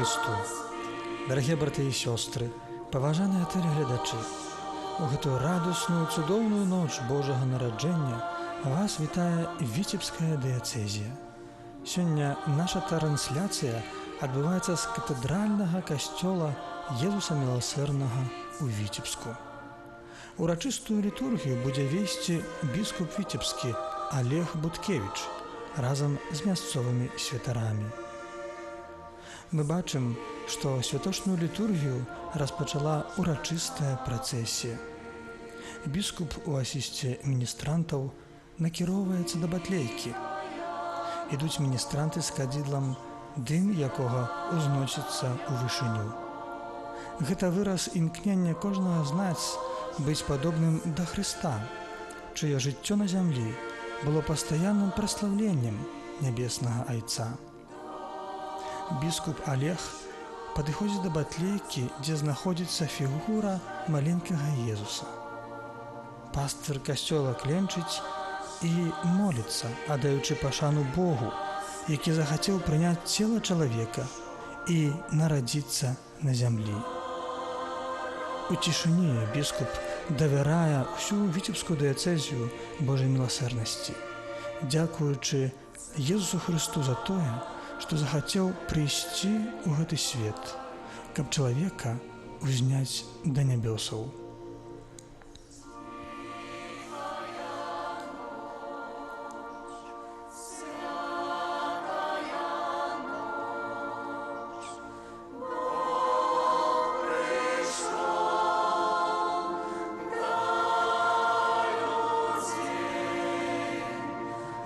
Христу! Дарагія браты і сёстры, паважаныя тэлегледачы, у гэтую радасную, цудоўную ноч Божага нараджэння вас вітае Віцебская дыяцэзія. Сёння наша трансляцыя адбываецца з катэдральнага касцёла Езуса Міласэрнага ў Віцебску. Урачыстую літургію будзе весці біскуп віцебскі Олег Буткевіч разам з мясцовымі святарамі. Мы бачым, што святочную літургію распачала урачыстая працэсія. Біскуп у асісце міністрантаў накіроўваецца да батлейкі. Ідуць міністранты з кадзідлам, дым якога узносіцца ў вышыню. Гэта выраз імкнення кожнага з нас быць падобным да Хрыста, чыё жыццё на зямлі было пастаянным праслаўленнем нябеснага Айца. Біскуп Олег падыходзіць да батлейкі, дзе знаходзіцца фігура маленькага Езуса. Пастыр касцёла кленчыць і моліцца, аддаючы пашану Богу, які захацеў прыняць цела чалавека і нарадзіцца на зямлі. У цішыні біскуп давярае ўсю Віцебскую дыяцэзію Божай міласэрнасці, дзякуючы Езусу Хрысту за тое, што захацеў прыйсці ў гэты свет, каб чалавека узняць да нябёсаў.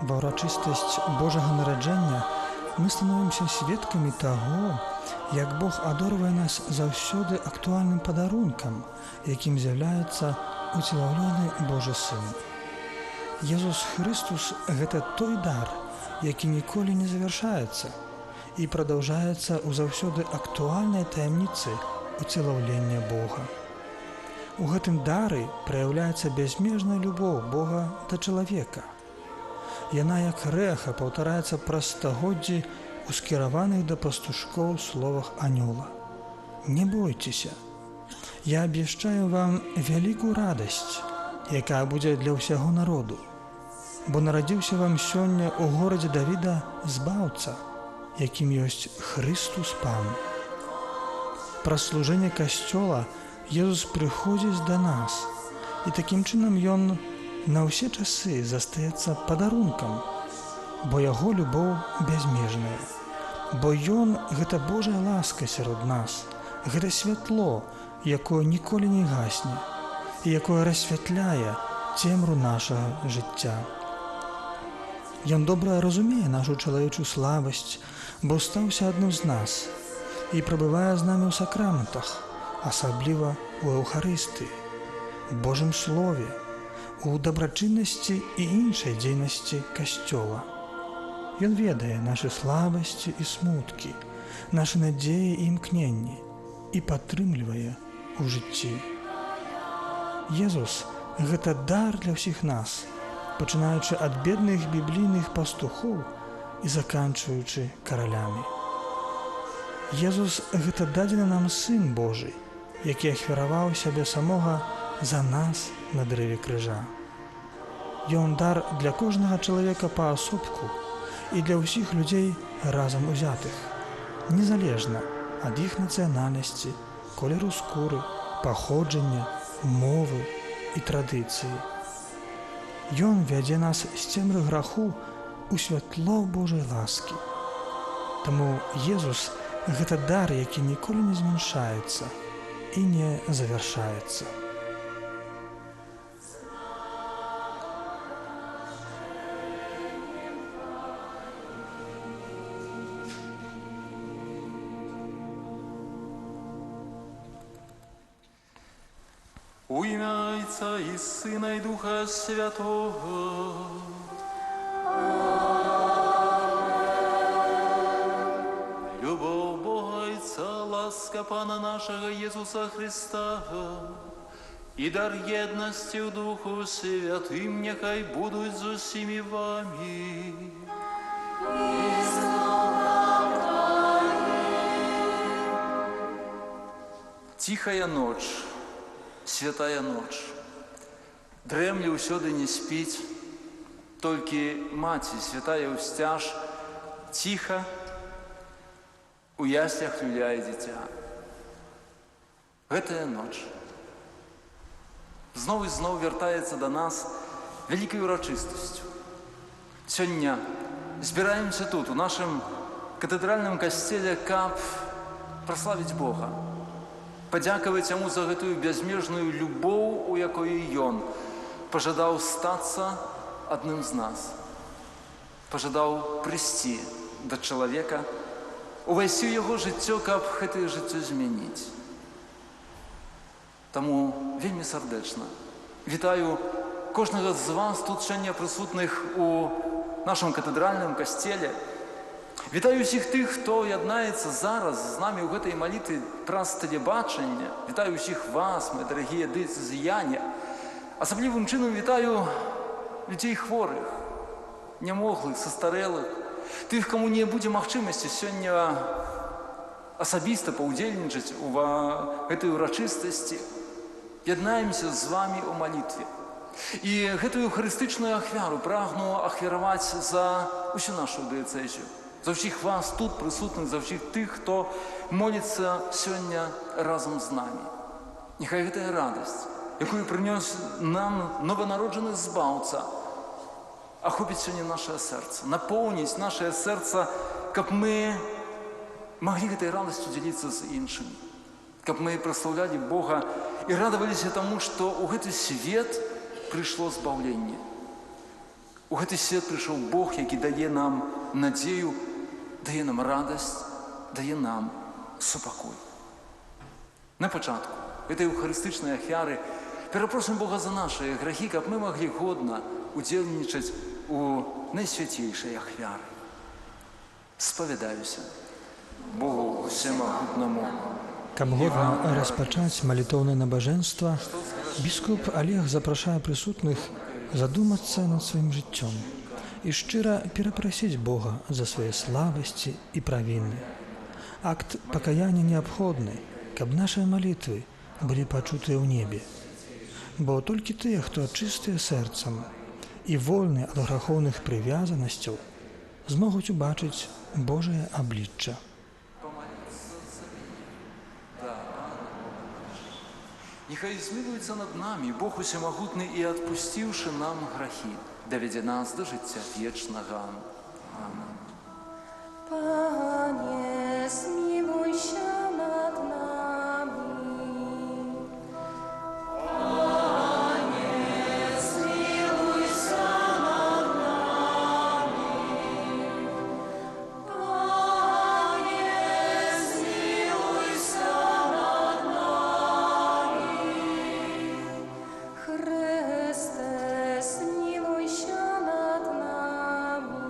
Ва ўрачыстасць Божага нараджэння мы становімся сведкамі таго, як Бог адорвае нас заўсёды актуальным падарункам, якім з'яўляецца уцелаўлены Божы Сын. Езус Хрыстус – гэта той дар, які ніколі не завяршаецца і прадаўжаецца ў заўсёды актуальнай таямніцы уцелаўлення Бога. У гэтым дары праяўляецца бязмежная любоў Бога да чалавека. Яна, як рэха, паўтараецца праз стагоддзі ў скіраваных да пастушкоў словах анёла. Не бойцеся, я абвяшчаю вам вялікую радасць, якая будзе для ўсяго народу, бо нарадзіўся вам сёння ў горадзе Давіда збаўца, якім ёсць Хрыстус Пан. Праз служэнне касцёла Езус прыходзіць да нас, і такім чынам ён на ўсе часы застаецца падарункам, бо яго любоў бязмежная, бо ён – гэта Божая ласка сярод нас, гэта святло, якое ніколі не гасне і якое расвятляе цемру нашага жыцця. Ён добра разумее нашу чалавечую слабасць, бо стаўся адным з нас і прабывае з намі ў сакраментах, асабліва ў Еўхарыстыі, Божым Слове, у дабрачыннасці і іншай дзейнасці касцёла. Ён ведае нашы слабасці і смуткі, нашы надзеі і імкненні і падтрымлівае у жыцці. Езус – гэта дар для ўсіх нас, пачынаючы ад бедных біблійных пастухоў і заканчваючы каралямі. Езус – гэта дадзены нам Сын Божы, які ахвяраваў сябе самога за нас на дрэве крыжа. Ён дар для кожнага чалавека паасобку і для ўсіх людзей разам узятых, незалежна ад іх нацыянальнасці, колеру скуры, паходжання, мовы і традыцыі. Ён вядзе нас з цемры граху ў святло Божай ласкі. Таму Езус – гэта дар, які ніколі не змяншаецца і не завяршаецца. У ім'я Отця і Сина, і Духа Святого. Любов Бога Отця, ласка Пана нашого Ісуса Христа і дар єдності в Духу Святим, нехай будуть з усіми вами. І з Духом Твоїм. Тихая ноч, святая ноч. Дрэмле ўсюды не спіць, толькі маці, святая ўсцяж, ціха у яслях люляе дзіця. Гэтая ноч зноў і зноў вяртаецца да нас вялікай урачыстасцю. Сёння збіраемся тут, у нашым катэдральным касцеле, каб праславіць Бога, падзякаваць Яму за гэтую бязмежную любоў, у якой Ён пажадаў стацца адным з нас, пажадаў прыйсці да чалавека, увайсці ў яго жыццё, каб гэтае жыццё змяніць. Таму вельмі сардэчна вітаю кожнага з вас тут сёння прысутных у нашым катэдральным касцеле. Вітаю ўсіх тых, хто яднаецца зараз з намі ў гэтай малітве праз тэлебачанне. Вітаю ўсіх вас, мои дарагія дыяцэзіяне. Асаблівым чынам вітаю людзей хворых, нямоглых, састарэлых, тых, каму не будзе магчымасці сёння асабіста паўдзельнічаць у гэтай урачыстасці. Яднаемся з вамі ў малітве. І гэтую эўхарыстычную ахвяру прагну ахвяраваць за ўсю нашу дыяцэзію, за ўсіх вас тут прысутных, за ўсіх тых, хто моліцца сёння разам з намі. Няхай гэтая радасць, якую прынёс нам нованароджаны збаўца, ахопіць сёння нашае сэрца, напоўніць нашае сэрца, каб мы маглі гэтай радасцю дзяліцца з іншымі, каб мы праслаўлялі Бога і радаваліся таму, што ў гэты свет прыйшло збаўленне. У гэты свет прыйшоў Бог, які дае нам надзею, дае нам радасць, дае нам супакой. На пачатку гэтай эўхарыстычнай ахвяры перапросім Бога за нашыя грахі, каб мы маглі годна удзельнічаць у найсвяцейшай ахвяры. Спавядаюся Богу Усемагутнаму. Каб годна распачаць малітоўнае набажэнства, біскуп Олег запрашае прысутных задумацца над сваім жыццём і шчыра перапрасіць Бога за свае слабасці і правіны. Акт пакаяння неабходны, каб нашыя малітвы былі пачутыя ў небе. Бо толькі тыя, хто чыстыя сэрцам і вольныя ад грахоўных прывязанасцяў, змогуць убачыць Божае аблічча. Нехай змілуецца над намі Бог Усемагутны і, адпусціўшы нам грахі, давядзе нас да жыцця вечнага. Амин. Пане, змілуйся над намі. Пане, змілуйся над намі. Пане, змілуйся над намі. Христе, змілуйся над намі.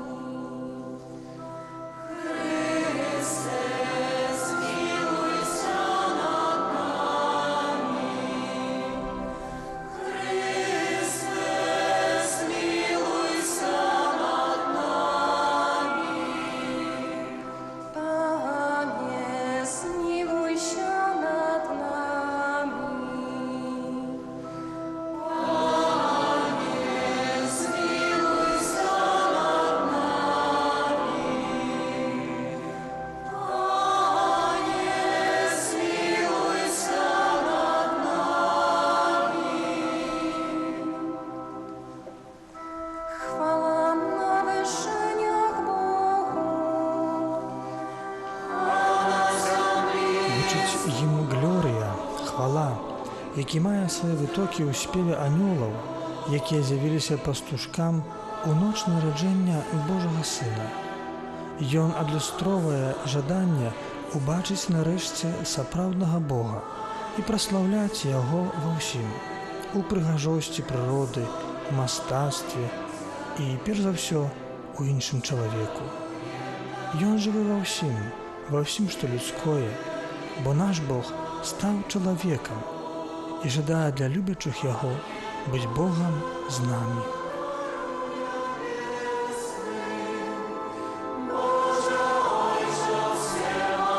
Гімн «Глорія», хвала, які мае свае вытокі ў спеве анёлаў, якія з'явіліся пастушкам у ноч нараджэння Божага Сына. Ён адлюстроўвае жаданне убачыць нарэшце сапраўднага Бога і праслаўляць Яго ва ўсім, у прыгажосці прыроды, мастацтве і, перш за ўсё, у іншым чалавеку. Ён жыве ва ўсім, што людское, бо наш Бог стаў чалавекам і жадае для любячых Яго быць Богам з намі. Боже, Отче всемогутний,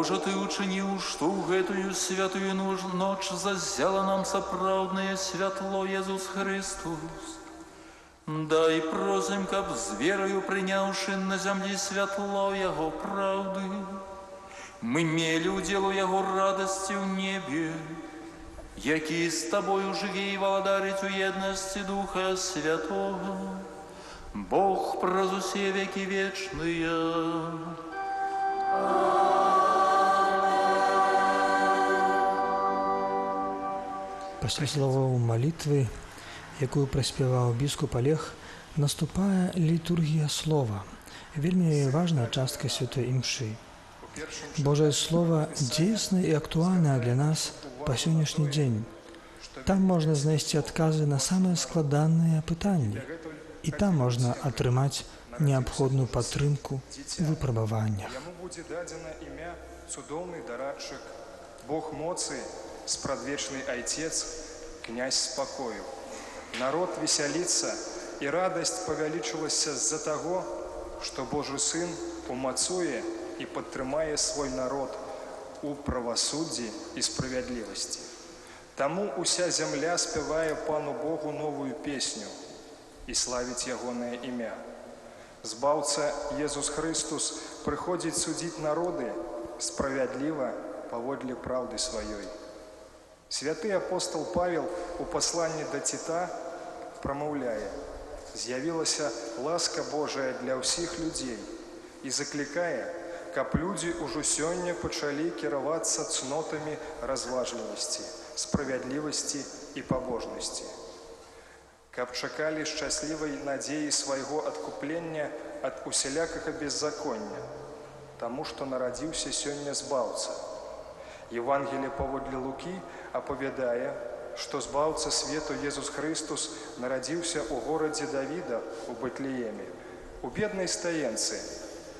Боже, Ты учинил, что в эту святую ночь зазяло нам соправдное святло Иисус Христос. Дай просим, каб з верою принявши на землі святло Его правды, мы мели уделу Его радости в небе, які з Тобою живе и володарить у едности Духа Святого, Бог праз усе веки вечные. Пасля словаў малітвы, якую праспяваў біскуп Олег, наступае літургія слова, вельмі важная частка святой імшы. Божае Слово дзейснае і актуальнае для нас па сённяшні дзень. Там можна знайсці адказы на самыя складаныя пытанні, і там можна атрымаць неабходную падтрымку ў выпрабаваннях. Яму будзе дадзена імя цудоўны дарадчык, Бог моцы, спрадвечны Айцец, князь спакою. Народ весяліцца, і радасць павялічылася з-за таго, што Божы Сын умацуе і падтрымае свой народ у правасуддзі і справядлівасці. Таму уся зямля спявае Пану Богу новую песню і славіць ягонае імя. Збаўца Езус Христус прыходзіць судзіць народы справядліва паводле праўды сваёй. Святы апостол Павел у пасланні да Тіта прамаўляе: «З'явілася ласка Божая для ўсіх людзей» і заклікае, каб людзі ўжо сёння пачалі кіравацца цнотамі разважлівасці, справядлівасці і пабожнасці. Каб чакалі шчаслівай надзеі свайго адкуплення ад усялякага беззаконня, таму што нарадзіўся сёння збаўца. Евангелие паводле Лукі апавядае, што збаўца свету Езус Христус нарадзіўся ў горадзе Давіда у Бэтлееме, у беднай стаенцы,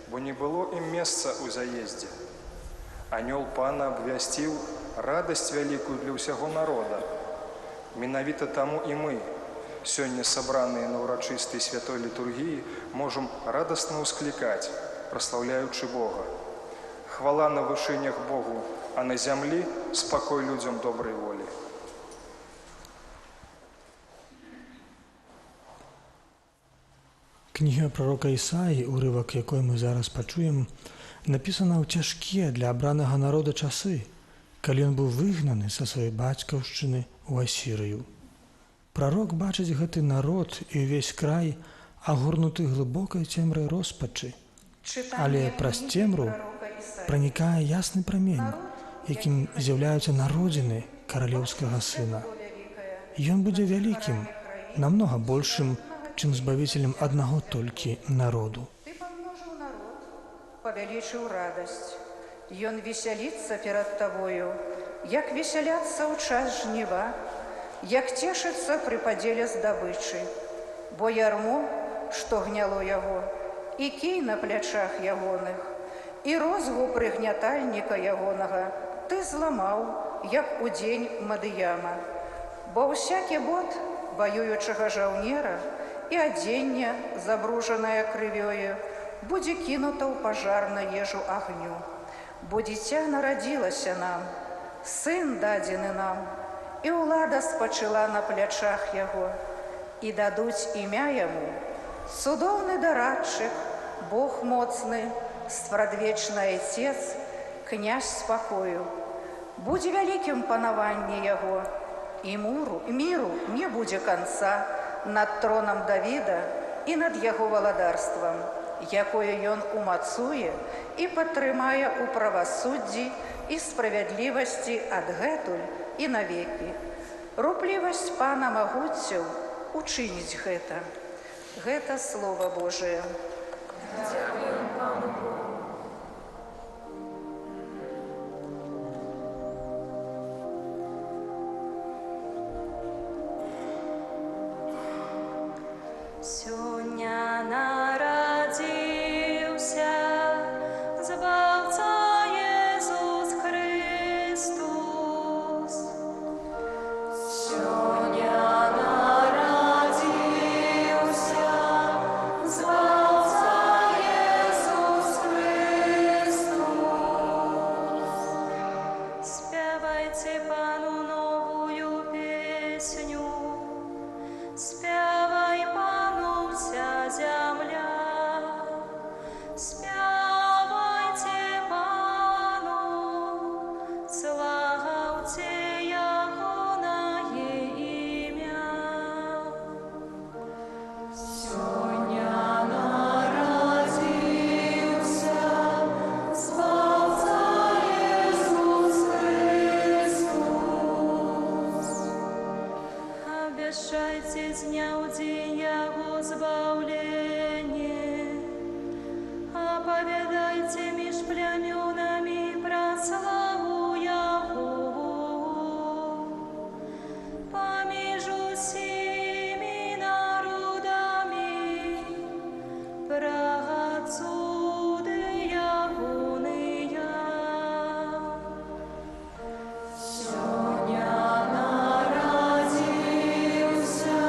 бо не было ім месца ў заездзе. Анёл Пана абвясціў радасць вялікую для ўсяго народа. Менавіта таму і мы, сёння сабраныя на ўрачыстай святой літургіі, можам радасна ўсклікаць, праслаўляючы Бога. Хвала на вышынях Богу, а на зямлі спакой людзям добрай волі. Кніга прарока Ісаі, урывак якой мы зараз пачуем, напісана ў цяжкія для абранага народа часы, калі ён быў выгнаны са сваёй бацькаўшчыны ў Асірыю. Прарок бачыць гэты народ і ўвесь край, агорнуты глыбокай цемрай роспачы. Але праз цемру пранікае ясны прамень, якім з'яўляюцца народзіны каралеўскага сына. Ён будзе вялікім, намнога большым, чым збавіцелем аднаго толькі народу. Ты памножыў народ, павялічыў радасць. Ён весяліцца перад табою, як весяляцца ў час жніва, як цешыцца пры падзеле здабычы. Бо ярмо, што гняло яго, і кій на плячах ягоных, і розву прыгнятальніка ягонага ты зламаў, як у дзень Мадыяма. Бо ўсякі бот ваюючага жаўнера і адзенне, забружанае крывёю, будзе кінута ў пажар на ежу агню. Бо дзіця нарадзілася нам, сын дадзены нам, і ўлада спачыла на плячах яго, і дадуць імя яму цудоўны дарадчык, Бог моцны, спрадвечны Айцец, князь спакою. Будзе вялікім панаванне яго, і міру не будзе канца над тронам Давіда і над яго валадарствам, якое ён умацуе і падтрымае ў правасуддзі і справядлівасці адгэтуль і навекі. Руплівасць Пана магуццяў учыніць гэта. Гэта Слова Божие. Сёння нарадзіўся Збаўца Езус Христос. Сёння нарадзіўся Збаўца Езус Христос. Спявайте Пану новую песню, спявай Пану вся земля, спявайте Пану, славьте Ягоное имя. Сёння народился Спасца Иисус Христос. Обещайте с дня в день Его избавление, оповедайте меж племенами про славу Его. Помежу всеми народами про отсюды Ягоные. Сёння народился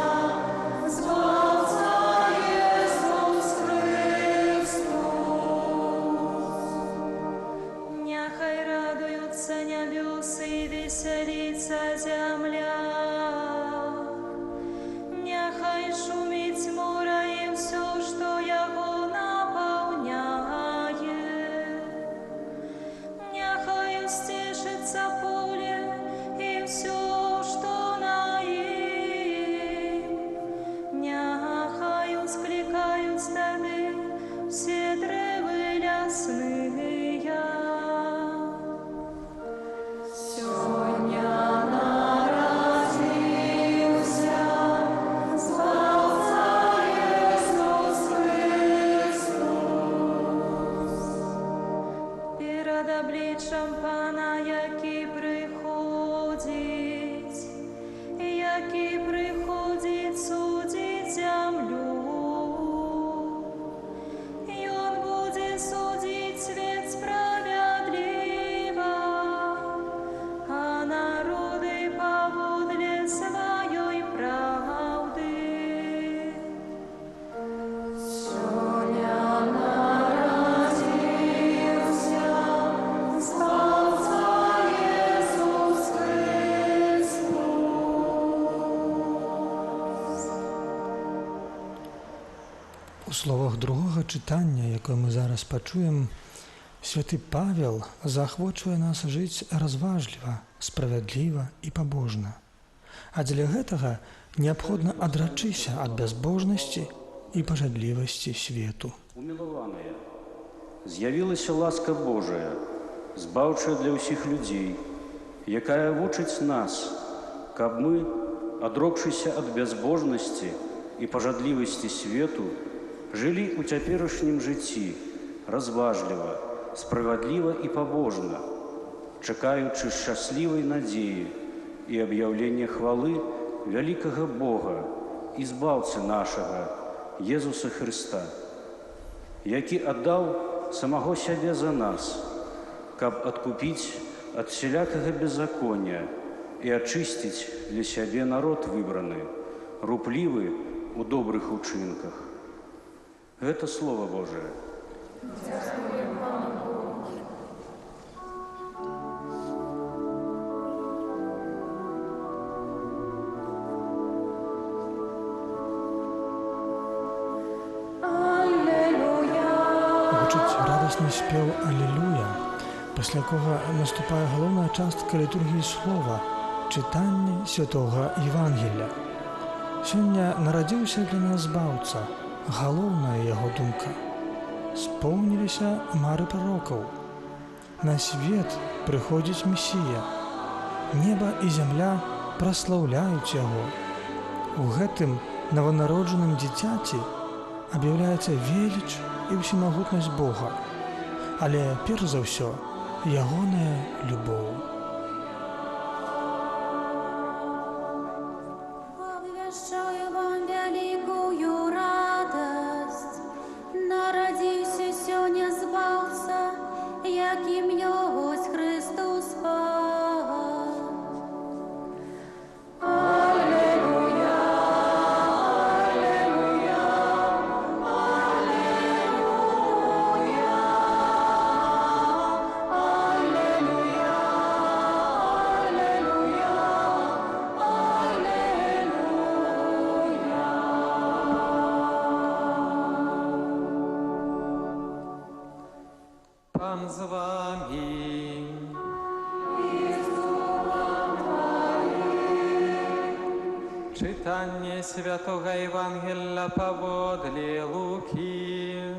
Спасца Иисус Христос. Нехай радуются небесы и веселится земля. Нехай шумит море и все, что его наполняет. Нехай стешится поле и все, что на им. Нехай ускликают стады все древы лясные. Сёння народился Спасца Иисус Христос. Перед обличчям Пана, який приходить судить землю. И Он будет судить свет справедливо, а народы поводле своей правды. Сёння народился Спасца Иисус Христос. У словах другого читання, яке ми зараз почуємо, святий Павел заахвочує нас жити розважливо, справедливо і побожно. А для гэтага необходно адрачыся ад бязбожнасці і пажадлівасці свету. Умілованая, з'явілася ласка Божая, збаўчая для ўсіх людзей, якая вучыць нас, каб мы, адрокшыся ад бязбожнасці і пажадлівасці свету, жылі ў цяперашнім жыцці разважліва, справядліва і пабожна, чакаючы шчаслівай надзеі і аб'яўлення хвалы вялікага Бога і збаўцы нашага, Езуса Христа, які аддаў самого сябе за нас, каб адкупіць ад всялякага беззаконня і ачысціць для сябе народ выбраны, руплівы ў добрых учынках. Гэта Слово Божие. Гучыць радасны спеў «Алілуя», пасля якога наступае галоўная частка літургіі слова – чытанне святога Євангелія. Сёння нарадзіўся для нас збаўца, галоўная яго думка. Споўніліся мары прарокаў. На свет прыходзіць Месія. Неба і зямля праслаўляюць яго. У гэтым новонароджаным дзіцяці аб'яўляецца веліч і ўсемагутнасць Бога, але перш за ўсё ягоная любоў. Обвящаю вам великую радость, народился сёння збаўца, яким ёсць Христос Пан. Аллилуйя, аллилуйя, аллилуйя, аллилуйя. Пан з вами. Читання Святого Євангелія паводле Луки.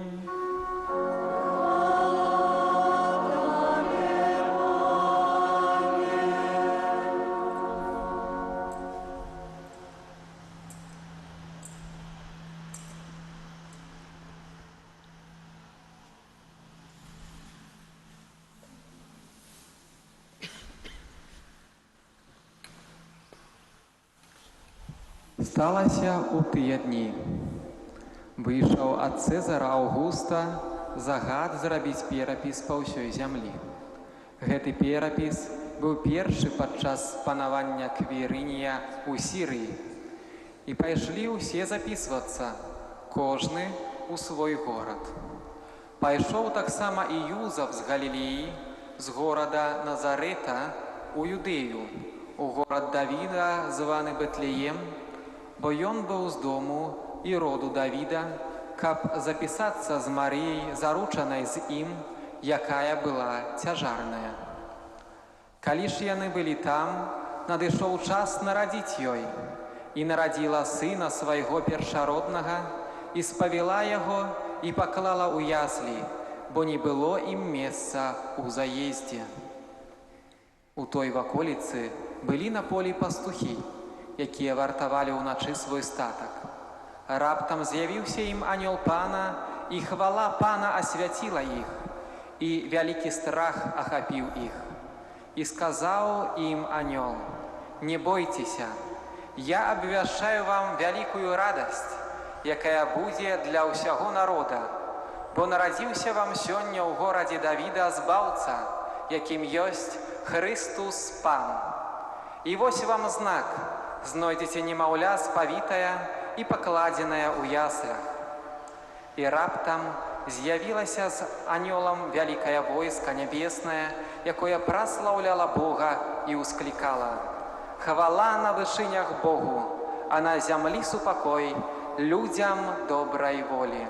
Сталася у тыя дні. Выйшаў ад Цэзара Аўгуста загад зрабіць перапіс па ўсёй зямлі. Гэты перапіс быў першы падчас панавання Квірынія ў Сірыі. І пайшлі ўсе запісвацца, кожны ў свой горад. Пайшоў таксама і Юзаф з Галілеі, з горада Назарэта у Юдэю, у горад Давіда, званы Бэтлеем, бо ён быў з дому і роду Давіда, каб запісацца з Марыяй, заручанай з ім, якая была цяжарная. Калі ж яны былі там, надышоў час нарадзіць ёй, і нарадзіла сына свайго першароднага, і спавіла яго, і паклала ў яслі, бо не было ім месца ў заездзе. У той ваколіцы былі на полі пастухі, якія вартавалі ўначы свой статак. Раптам з'явіўся ім анёл Пана, і хвала Пана асвяціла іх, і вялікі страх ахапіў іх. І сказаў ім анёл: «Не бойцеся, я абвяшчаю вам вялікую радасць, якая будзе для ўсяго народа, бо нарадзіўся вам сёння ў горадзе Давіда збаўца, якім ёсць Хрыстус Пан. І вось вам знак: знойдзеце немаўля спавітая і пакладзеная ў яслях». І раптам з'явілася з анёлам вялікае войска нябеснае, якое праслаўляла Бога і ўсклікала: «Хвала на вышынях Богу, а на зямлі супакой людзям добрай волі».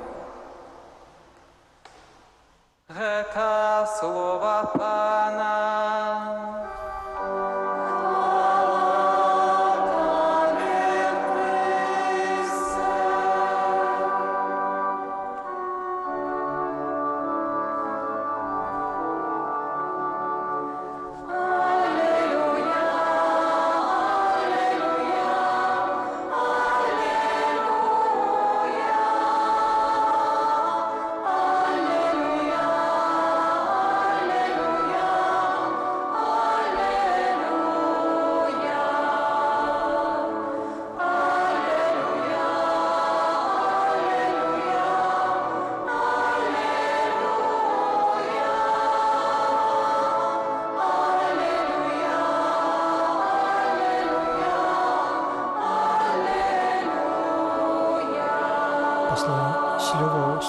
Гэта слова Пана.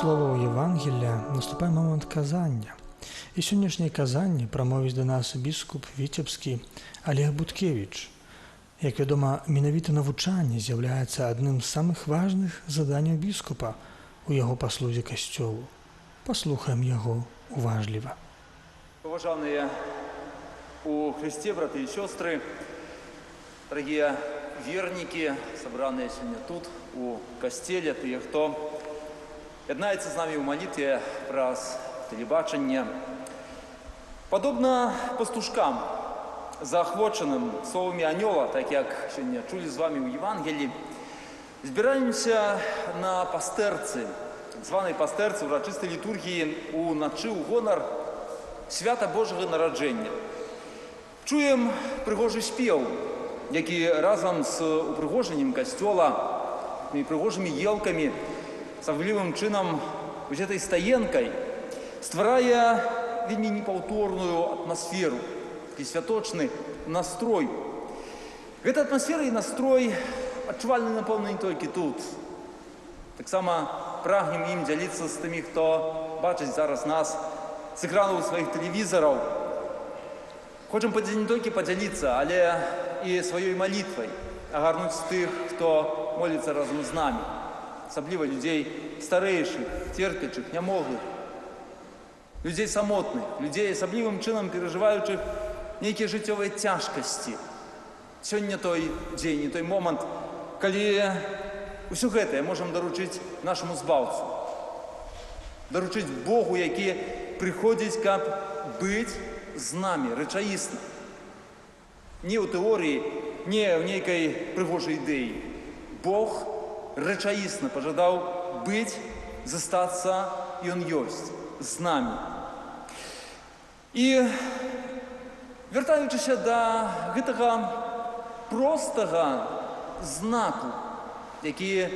Словаў Євангелія наступае момант казання. І сённяшняе казанне прамовіць да нас біскуп віцебскі Олег Буткевіч. Як вядома, менавіта навучанне з'яўляецца адным з самых важных заданняў біскупа у яго паслузе касцёлу. Паслухаем яго уважліва. Уважаемые у Христе, браты и сестры, дорогие верники, собранные сегодня тут, у костеля, те, кто єднається з нами у молитві праз телебачення. Подобно пастушкам, заохвоченим словами аньола, так як сьогодні чули з вами у Євангелії, збираємося на пастерці, так званої пастерці, урочистій літургії у ночі у гонор свята Божого народження. Чуємо пригожий спів, який разом з упригоженням костьола і пригожими єлками асаблівым чынам вось этой стаенкай стварае вельмі непаўторную атмасферу, такі святочны настрой. Гэта атмасфера і настрой адчувальны, напэўна, не толькі тут. Таксама прагнем ім дзяліцца з тымі, хто бачыць зараз нас з экранаў сваіх тэлевізараў. Хочам не толькі падзяліцца, але і сваёй малітвай агарнуць тых, хто моліцца разам з намі. Асабліва людзей старэйшых, церпячых, нямоглых. людзей самотных, людзей асаблівым чынам перажываючых нейкія жыццёвыя цяжкасці. Сёння той дзень, той момант, калі ўсё гэтае можам даручыць нашаму збаўцу. Даручыць Богу, які прыходзіць, каб быць з намі рэчаісна. Не ў тэорыі, не ў нейкай прыгожай ідэі. Бог рэчаісна пажадаў быць, застацца, ён ёсць з намі. І вяртаючыся да гэтага простага знаку, які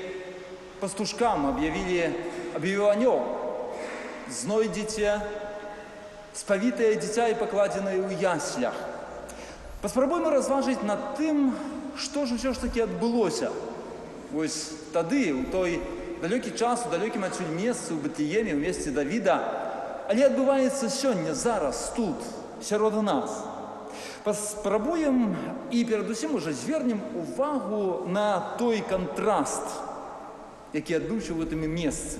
пастушкам аб'явіў анёл: знойдзеце спавітае дзіця і пакладзенае ў яслях. Паспрабуймо разважыць над тым, што ж усё ж такі адбылося. Вось тады, у той далёкі час, у далёкім адсюль месцы, у Бэтлееме, у месцы Давіда, але адбываецца сёння, зараз, тут, сярод нас. Паспрабуем і перадусім уже звернем увагу на той кантраст, які адбыўся ў гэтым месцы.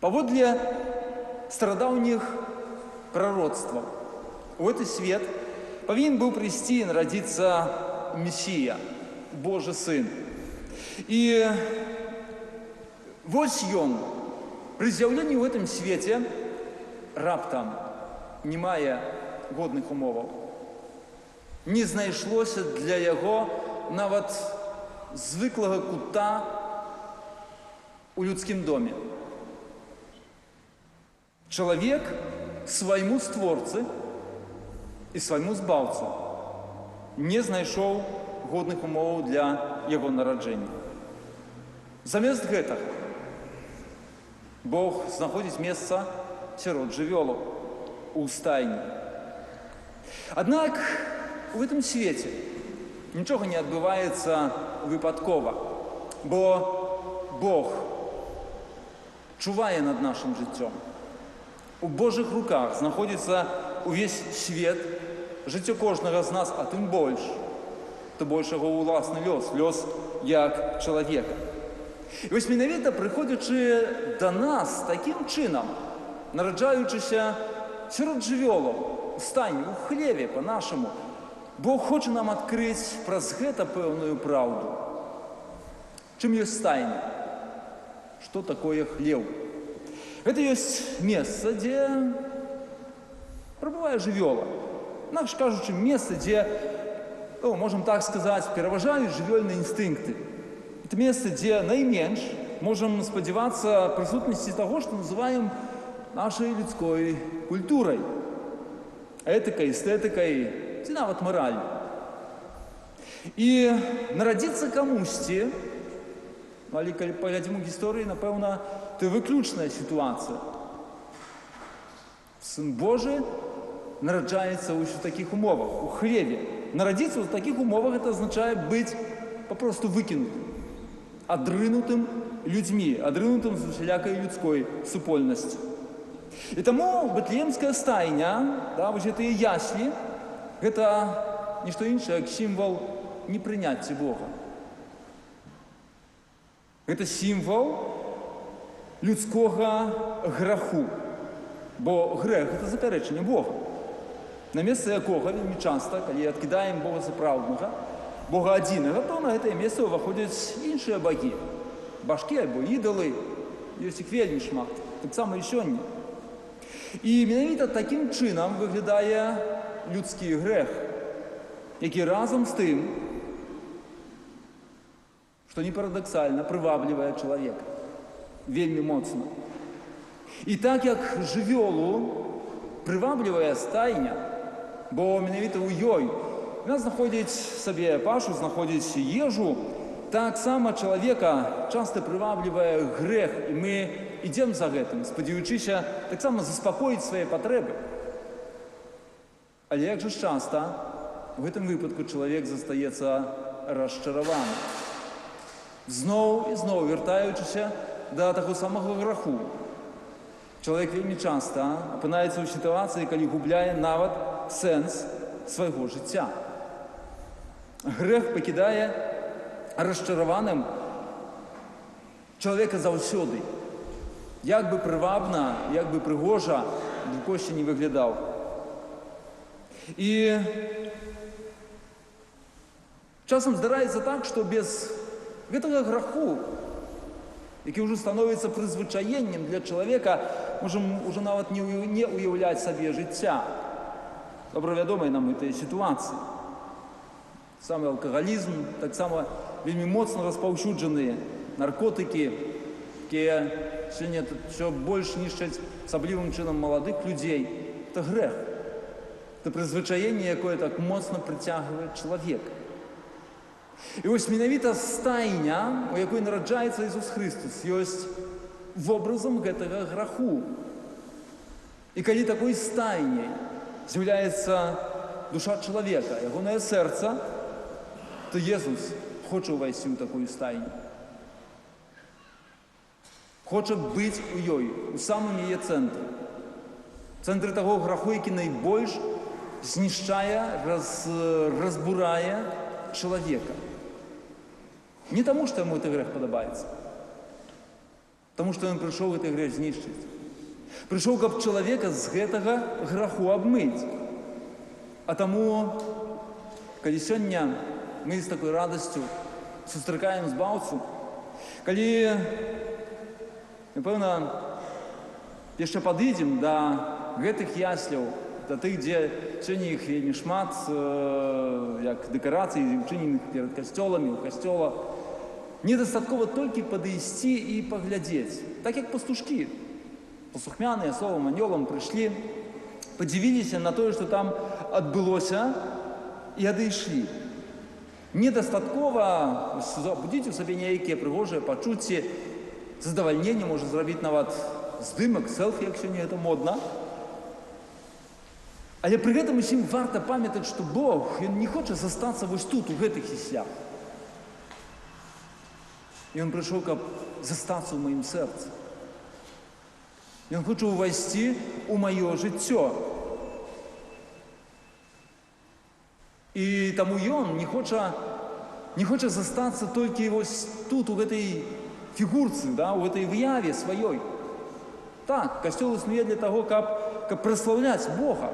Паводле старадаўніх прароцтваў, у гэты свет павінен быў прыйсці і нарадзіцца Месія, Божы Сын. І вось ён, пры з'яўленні ў гэтым свеце, раптам не мае годных умоваў. Не знайшлося для яго нават звыклага кута у людскім доме. Чалавек свайму створцы і свайму збаўцу не знайшоў годных умоваў для яго нараджэння. Замест гэтага Бог знаходзіць месца сярод жывёлаў, у стайні. Аднак у гэтым свеце нічога не адбываецца выпадкова, бо Бог чувае над нашым жыццём. У Божых руках знаходзіцца увесь свет, жыццё кожнага з нас, а тым больш, то больш яго ўласны лёс, лёс як чалавека. І вось менавіта прыходзячы да нас такім чынам, нараджаючыся сярод жывёлаў, у стайні, у хлеве, па-нашаму, Бог хоча нам адкрыць праз гэта пэўную праўду. Чым ёсць стайня? Што такое хлеў? Гэта ёсць месца, дзе прабывае жывёла. Інакш кажучы, месца, дзе, можам так сказаць, пераважаюць жывёльныя інстынкты. Это месца, дзе найменш можам спадзявацца прысутнасці таго, што называем нашай людской культурай, этыкай, эстэтыкай, ці нават мараллю. І нарадзіцца камусьці, але калі паглядзім у гісторыі, напэўна, это выключная сітуацыя. Сын Божы нараджаецца ў такіх умовах, у хлеве. Нарадзіцца ў такіх умовах это азначае быць папросту выкінутым, адрынутым людзьмі, адрынутым з усялякай людской супольнасці. І таму бэтлеемская стайня, вось гэтыя яслі, гэта нішто іншае, як сімвал непрыняцця Бога. Гэта сімвал людскога граху, бо грэх – гэта запярэчанне Бога, на месца якога вельмі часта, калі адкідаем Бога сапраўднага, Бога адзінага, то на гэтае месца ўваходзяць іншыя багі, башкі альбо ідалы, ёсць іх вельмі шмат, таксама і сёння. І менавіта такім чынам выглядае людскі грэх, які разам з тым, што не парадаксальна, прываблівае чалавека вельмі моцна. І так як жывёлу прываблівае стайня, бо менавіта ў ёй яна знаходзіць сабе пашу, знаходзіць ежу, таксама чалавека часта прываблівае грэх, і мы ідзем за гэтым, спадзяючыся таксама заспакоіць свае патрэбы. Але як жа часта у гэтым выпадку чалавек застаецца расчараваны, зноў і зноў вяртаючыся да таго самага граху. Чалавек вельмі часта апынаецца ў сітуацыі, калі губляе нават сэнс свайго жыцця. Грэх пакідае расчараваным чалавека заўсёды. Як би привабна, як би пригожа Кость не выглядаў. І часам здараецца так, што без гэтага граху, які ўжо становіцца прызвычаеннем для чалавека, можам уже нават не уяўляць сабе жыцця. Добра вядомыя нам гэтыя сітуацыі. Самы алкагалізм, таксама вельмі моцна распаўсюджаныя наркотыкі, якія сёння ўсё больш нішчаць асаблівым чынам маладых людзей. Это грэх. Это прызвычаенне, якое так моцна прыцягвае чалавека. І вось менавіта стайня, у якой нараджаецца Ісус Христос, ёсць вобразам гэтага граху. І калі такой стайняй з'яўляецца душа чалавека, ягонае сэрца, то Jesús хоча ўвайсці ў такую стайню. Хоча быць у ёй, у самым яе цэнтры. Цэнтры таго граху, які найбольш знішчае, разбурае чалавека. Не таму, што яму гэты грэх падабаецца. Таму, што ён прыйшоў гэты грэх знішчыць. Прыйшоў, каб чалавека з гэтага граху абмыць. А таму, калі сёння мы з такой радасцю сустракаем збаўцу, калі, напэўна, яшчэ падыдзем да гэтых ясляў, да тых, дзе сёння іх вельмі шмат, як дэкарацый, учыненых перад касцёламі, у касцёла, недастаткова толькі падысці і паглядзець. Так як пастушкі, паслухмяныя словам анёлам прыйшлі, падзівіліся на тое, што там адбылося, і адышлі. Недастаткова забудзіць у сабе нейкія прыгожыя пачуцці, задавальненне, можа зрабіць нават здымак, селфі, як сёння гэта модна. Але пры гэтым усім варта памятаць, што Бог, Ён не хоча застацца вось тут, у гэтых яслях. Ён прыйшоў, каб застацца ў маім сэрцы. Ён хоча ўвайсці ў маё жыццё. І таму ён не хоча застацца толькі вось тут, у гэтай фігурцы, да, у гэтай выяве сваёй. Так, касцёл існуе для таго, каб праслаўляць Бога.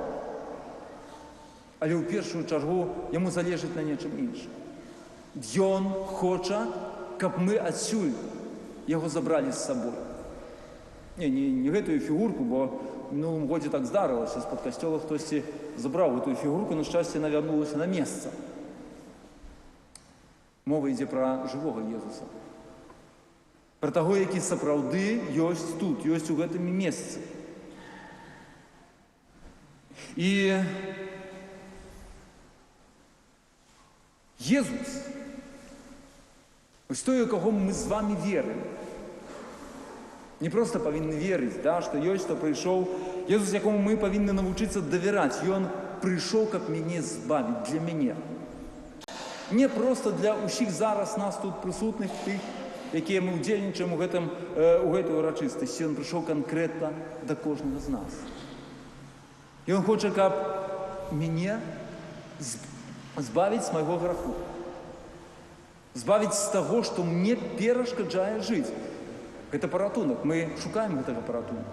Але ў першую чаргу яму залежыць на нечым іншым. Ён хоча, каб мы адсюль яго забралі з сабой. Не гэтую фігурку, бо в минулым годзе так здарылася, з-пад касцёла хтосьці забраў гэтую фігурку, на шчасце яна вярнулася на месца. Мова ідзе пра жывога Езуса. Пра таго, які сапраўды ёсць тут, ёсць у гэтым месцы. І Езус, ось той, у каго мы з вами верым, не проста павінны верыць, да, што ёсць, што прыйшоў Езус, якому мы павінны навучыцца давяраць. Ён прыйшоў, каб мяне збавіць, для мяне. Не проста для ўсіх зараз нас тут прысутных, тых, якія мы ўдзельнічаем у гэтай урачыстасці. Ён прыйшоў канкрэтна да кожнага з нас. Ён хоча, каб мяне збавіць з майго граху. Збавіць з таго, што мне перашкаджае жыць. Гэта паратунак. Мы шукаем гэтага паратунка.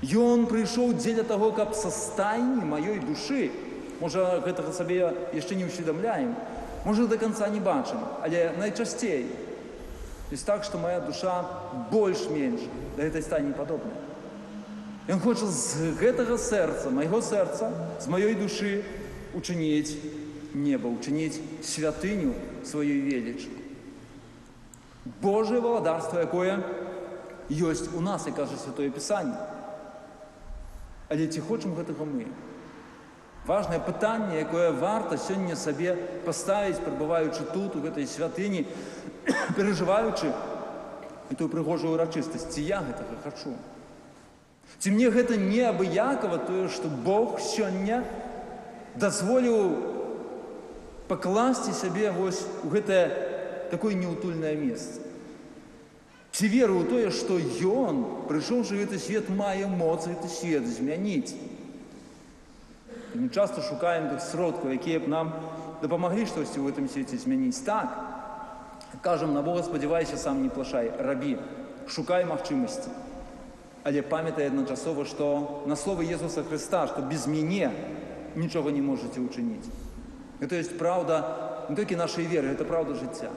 Ён прыйшоў дзеля таго, каб са стайні маёй душы, можа, гэтага сабе яшчэ не ўсведамляем, можа, да канца не бачым, але найчасцей ёсць так, што моя душа больш-менш да гэтай стайні падобная. Ён хоча з гэтага сэрца, майго сэрца, з маёй душы учыніць неба, учыніць святыню сваёй велічы. Божае валадарства, якое ёсць у нас, як кажа Святое Пісанне. Але ці хочам гэтага мы? Важнае пытанне, якое варта сёння сабе паставіць, прабываючы тут, у гэтай святыні, перажываючы гэтую прыгожую урачыстасць. Ці я гэтага хачу? Ці мне гэта неабыякава тое, што Бог сёння дазволіў пакласці сябе вось у гэтае такое неутульнае месца. Ці веру ў тое, што Ён, прыйшоўшы гэты свет, мае моц гэты свет змяніць. І мы часта шукаем тых сродкаў, якія б нам дапамаглі штосьці ў гэтым свеце змяніць. Так, кажам, на Бога спадзявайся, сам не плашай, рабі. шукай магчымасці. Але памятай адначасова, што на словы Езуса Хрыста, што без мяне нічога не можаце ўчыніць. Гэта ёсць праўда не толькі нашай веры, гэта праўда жыцця.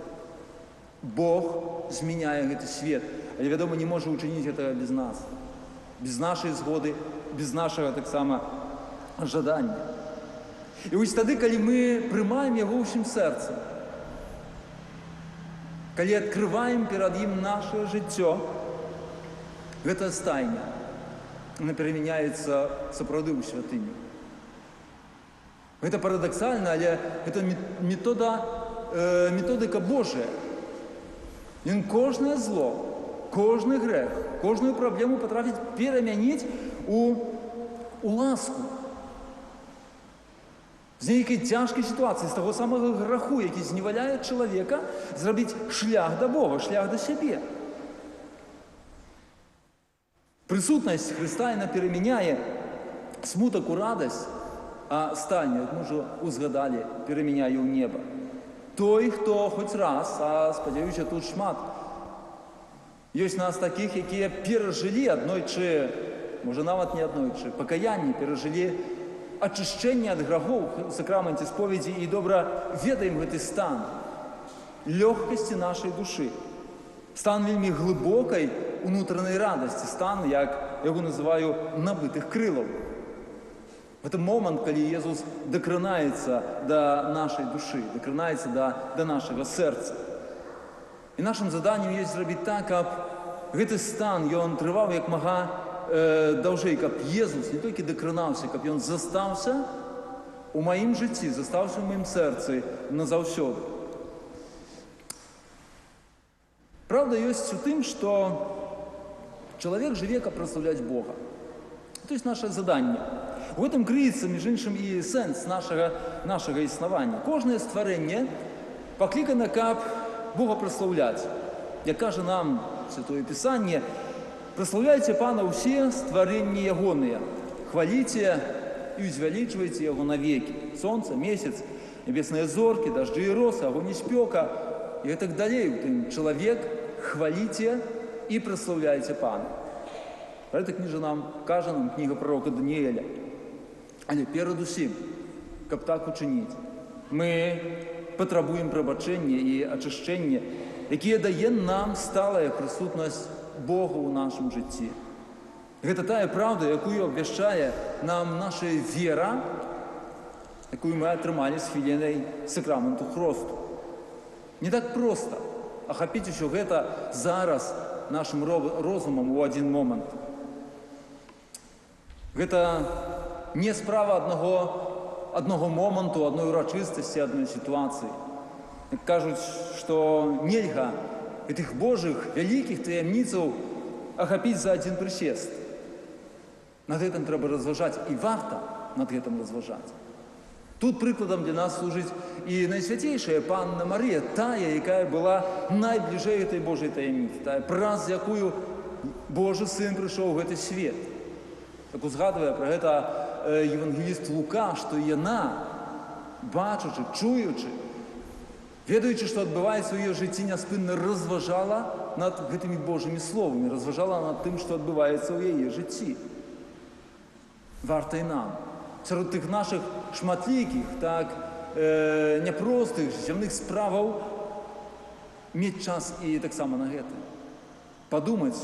Бог змяняе гэты свет, але, вядома, не можа ўчыніць гэтага без нас, без нашай згоды, без нашага таксама жадання. І вось тады, калі мы прымаем яго ўсім сэрцам, калі адкрываем перад ім нашае жыццё, гэта стайня, она перамяняецца сапраўды ў святыню. Гэта парадаксальна, але гэта методыка Божая. Ён кожнае зло, кожны грэх, кожную праблему патрафіць перамяніць у ласку. З нейкай цяжкай сітуацыі, з таго самага граху, які зневаляе чалавека, зрабіць шлях да Бога, шлях да сябе. Прысутнасць Хрыста, яна перамяняе смутак у радасць, а стайня, як мы ўжо узгадалі, перамяняе ў неба. Той, хто хоць раз, а спадзяюся, тут шмат, ёсць нас такіх, якія перажылі аднойчы, можа нават не аднойчы, пакаянне, перажылі ачышчэнне ад грахоў у сакраменце споведзі і добра ведаем гэты стан лёгкасці нашай душы. Стан вельмі глыбокай унутранай радасці, стан, як яго называю, набытых крылаў. Гэта момант, калі Езус дакранаецца да нашай душы, дакранаецца да нашага сэрца. І нашым заданнем ёсць зрабіць так, каб гэты стан, ён трываў як мага даўжэй, каб Езус не толькі дакранаўся, каб ён застаўся у маім жыцці, застаўся ў маім сэрцы назаўсёды. Правда ёсць у тым, што чалавек жыве, каб праслаўляць Бога. То есть наше заданне. У гэтым крыецца, між іншым, і сэнс нашага існавання. Кожнае стварэнне паклікана, каб Бога праслаўляць. Як кажа нам Святое Пісанне, праслаўляйце Пана ўсе стварэнні ягоныя, хваліце і узвялічвайце яго навекі. Сонца, месяц, небесныя зоркі, дажджы і росы, агонь і спёка і гэтак далей. У тым чалавек хваліце і праслаўляйце Пана. Пра гэта кніжа нам кажа нам кніга прарока Даніэля. Але перадусім, каб так учыніць, мы патрабуем прабачэння і ачышчэння, якія дае нам сталая прысутнасць Бога ў нашым жыцці. Гэта тая праўда, якую абвяшчае нам наша вера, якую мы атрымалі з хвілінай сакраменту хросту. Не так проста ахапіць усё гэта зараз нашым розумам у адзін момант. Гэта не справа аднаго моманту, адной урачыстасці, адной сітуацыі. Як кажуць, што нельга гэтых Божых вялікіх таямніцаў ахапіць за адзін прысест. Над гэтым трэба разважаць, і варта над гэтым разважаць. Тут прыкладам для нас служыць і найсвяцейшая Панна Марыя, тая, якая была найбліжэй гэтай Божай таямніцы, тая, праз якую Божы Сын прыйшоў у гэты свет. Так узгадвае пра гэта евангеліст Лука, што яна, бачачы, чуючы, ведаючы, што адбываецца ў яе жыцці, няспынна разважала над гэтымі Божымі словамі, разважала над тым, што адбываецца ў яе жыцці. Варта і нам. Сярод тых нашых шматлікіх, так няпростых зямных справаў мець час і таксама на гэта. Падумаць,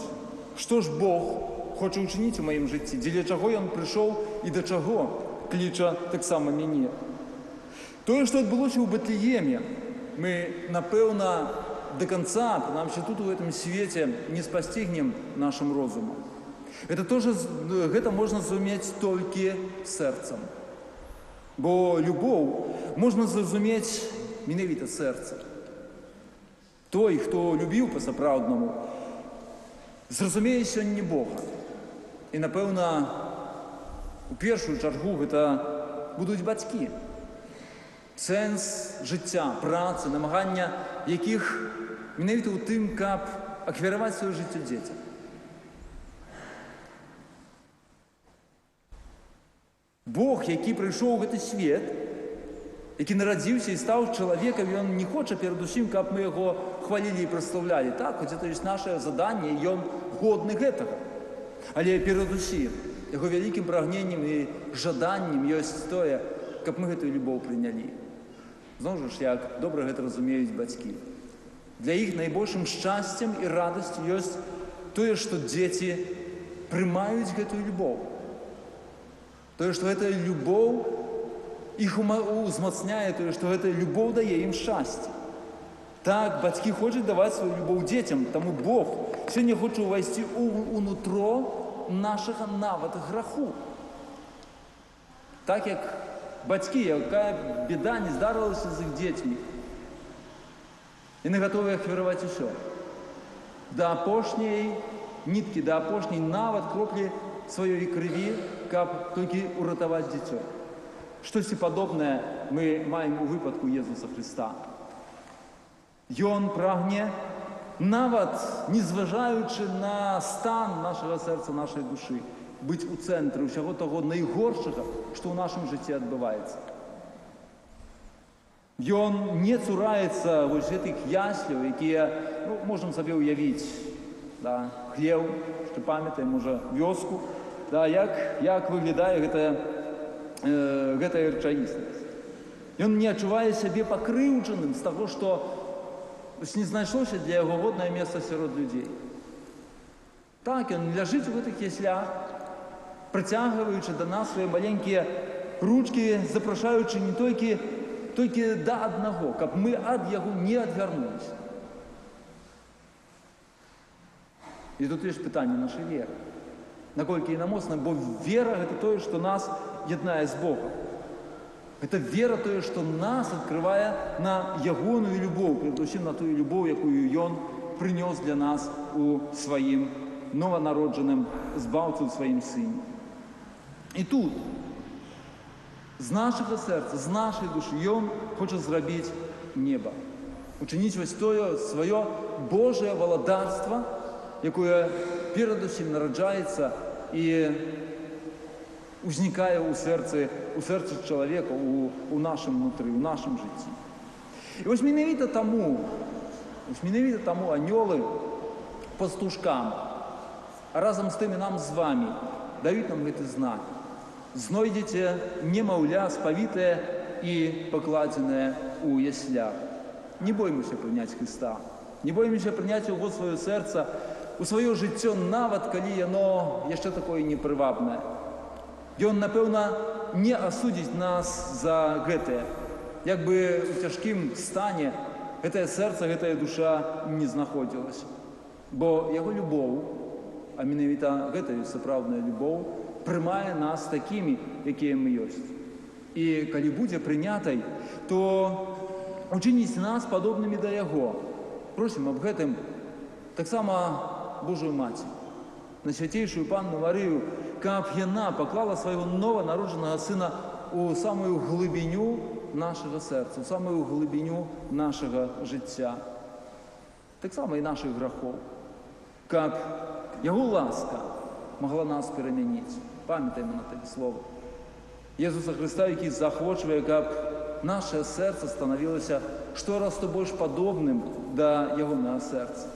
што ж Бог хоча ўчыніць у маім жыцці, дзеля чаго ён прыйшоў і да чаго кліча таксама мяне. Тое, што адбылося ў Бэтлееме, мы, напэўна, да канца, прынамсі тут у гэтым свеце, не спасцігнем нашым розумам. Гэта можна зразумець толькі сэрцам. Бо любоў можна зразумець менавіта сэрцам. Той, хто любіў па-сапраўднаму, зразумее сёння Бога. І, напэўна, у першую чаргу гэта будуць бацькі. Сэнс жыцця, працы, намагання якіх менавіта ў тым, каб ахвяраваць сваё жыццё дзецям. Бог, які прыйшоў у гэты свет, які нарадзіўся і стаў чалавекам, ён не хоча перадусім, каб мы яго хвалілі і праслаўлялі. Так, хоць гэта ёсць наше заданне, і ён годны гэтага. Але перадусім, яго вялікім прагненнем і жаданнем ёсць тое, каб мы гэтую любоў прынялі. Зноў ж, як добра гэта разумеюць бацькі. Для іх найбольшым шчасцем і радасцю ёсць тое, што дзеці прымаюць гэтую любоў. Тое, што гэтая любоў іх узмацняе, тое, што гэтая любоў дае ім шчасце. Так, бацькі хочуць даваць сваю любоў дзецям, таму Бог сёння хоча ўвайсці ў нутро нашага нават граху. Так як бацькі, якая беда не здарылася з іх дзецьмі, яны гатовыя ахвяраваць усё. Да апошняй ніткі, да апошняй нават кроплі сваёй крыві, каб толькі ўратаваць дзіцё. Штосьці падобнае мы маем у выпадку Езуса Хрыста. Ён прагне, нават не зважаючы на стан нашага сэрца, нашай душы, быць у цэнтры ўсяго таго найгоршага, што ў нашым жыцці адбываецца. Ён не цураецца вось гэтых ясляў, якія, можам сабе ўявіць, хлеў, што памятаем, можа, вёску, як выглядае гэтая рэчаіснасць. Ён не адчувае сябе пакрыўджаным з таго, што не знайшлося для яго годнае месца сярод людзей. Так, ён ляжыць у гэтых яслях, прыцягваючы да нас свае маленькія ручкі, запрашаючы не толькі да аднаго, каб мы ад яго не адвярнуліся. І тут ёсць пытанне нашай веры. Наколькі яна моцная, бо вера – гэта тое, што нас яднае з Богом. Гэта вера тое, што нас адкрывае на ягоную любоў, перадусім на тую любоў, якую Ён прынёс для нас у сваім нованароджаным збаўцу, у сваім сыне. І тут, з нашага сэрца, з нашай душы, Ён хоча зрабіць неба. Учыніць вось тое сваё Божае валадарства, якое перадусім нараджаецца і узнікае ў сэрцы чалавека, у нашым нутры, у нашым жыцці. І вось менавіта таму анёлы пастушкам, а разам з тым і нам з вамі даюць нам гэты знак. Знойдзеце немаўля спавітае і пакладзенае ў яслях. Не боймся прыняць Хрыста, не боймся прыняць яго сваё сэрца, у сваё жыццё, нават калі яно яшчэ такое непрывабнае. Ён, напэўна, не асудзіць нас за гэтае. Як бы у цяжкім стане гэтае сэрца, гэтая душа не знаходзілася. Бо яго любоў, а менавіта гэта ёсць сапраўдная любоў, прымае нас такімі, якія мы ёсць. І калі будзе прынятай, то учыніць нас падобнымі да яго. Просім аб гэтым таксама Божую Маці, на свяцейшую Панну Марыю, каб яна паклала свайго нованароджанага сына у самую глыбіню нашага сэрца, у самую глыбіню нашага жыцця, таксама і нашых грахоў, каб яго ласка магла нас перамяніць. Памятаем на тыя словы Езуса Хрыста, які захвочвае, каб наше сэрца станавілася штораз то больш падобным да ягонага сэрца.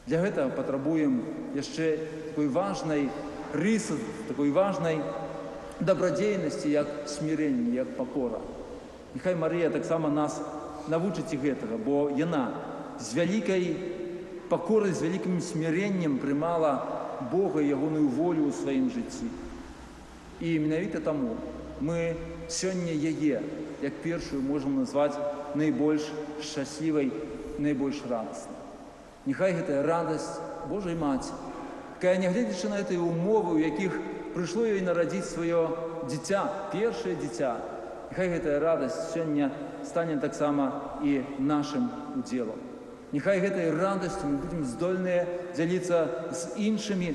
Для гэтага патрабуем яшчэ такой важнай рысы, такой важнай дабрадзейнасці, як смірэнне, як пакора. Няхай Марыя таксама нас навучыць і гэтага, бо яна з вялікай пакорай, з вялікім смірэннем прымала Бога і ягоную волю ў сваім жыцці. І менавіта таму мы сёння яе, як першую, можам назваць найбольш шчаслівай, найбольш радаснай. Няхай гэтая радасць Божай Маці, якая, нягледзячы на гэтыя умовы, у якіх прыйшло ёй нарадзіць сваё дзіця, першае дзіця, няхай гэтая радасць сёння стане таксама і нашым удзелам. Няхай гэтай радасцю мы будзем здольныя дзяліцца з іншымі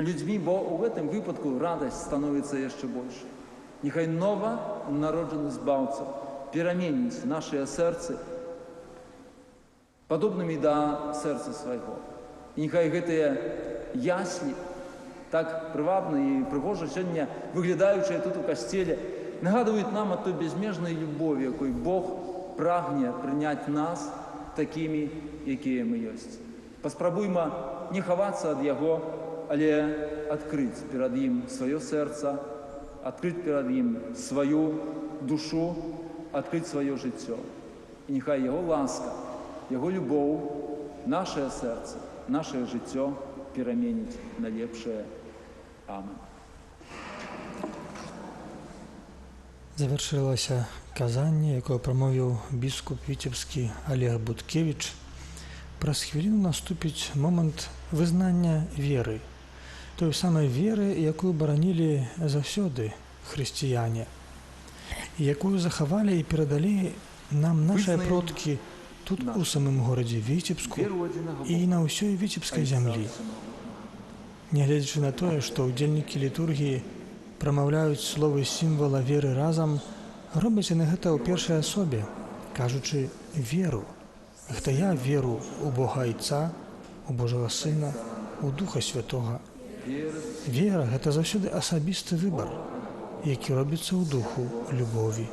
людзьмі, бо ў гэтым выпадку радасць становіцца яшчэ больш. Няхай нова народжаны збаўца пераменіць нашыя сэрцы падобнымі да сэрца свайго. І няхай гэтыя яслі, так прывабна і прыгожа сёння выглядаючыя тут у касцеле, нагадують нам о той безмежній любові, якою Бог прагне прийняти нас такими, які ми є. Паспрабуймо не ховатися від Його, але відкрити перед Ним своє серце, відкрити перед Ним свою душу, відкрити своє життя. І нехай Його ласка, Його любов, наше серце, наше життя перемінить на ліпше. Амен. Завершилося казання, яке промовив біскуп Вітебський Олег Буткевич. Праз хвилину наступить момент визнання віри. Той самої віри, яку боронили заўсёды християне, і яку заховали і передали нам наші продки тут, у самому городі Вітебску і на ўсёй Вітебскай зямлі. Нягледзячы на тое, што ўдзельнікі літургіі прамаўляюць словы сімвала веры разам, робяць яны гэта ў першай асобе, кажучы веру. Гэта я веру у Бога Айца, у Божага Сына, у Духа Святога. Вера – гэта заўсёды асабісты выбар, які робіцца ў духу любові.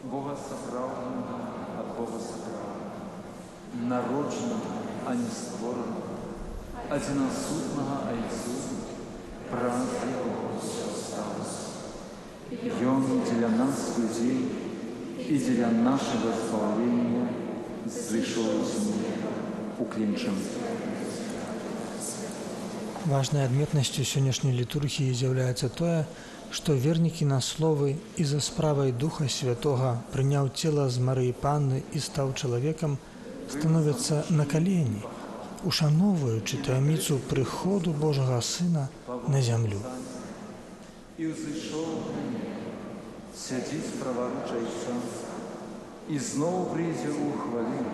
Бога сапраўднага ад Бога сапраўднага, народжанага, а не створанага, адзінасутнага Айцу, праз Яго ўсё сталася. Ён дзеля нас, людзей, і дзеля нашага спалення зышоў з землі у клінчым. Важнай адметнасцю сённяшняй літургіі з'яўляецца тое, што вернікі на словы і за справай Духа Святога прыняў цела з Марыі Панны і стаў чалавекам, становяцца на калені, ушаноўваючы таямніцу прыходу Божага Сына на зямлю. І ўзышоў сядзіць праваруч Айца, і зноў прыйдзе ў хвалю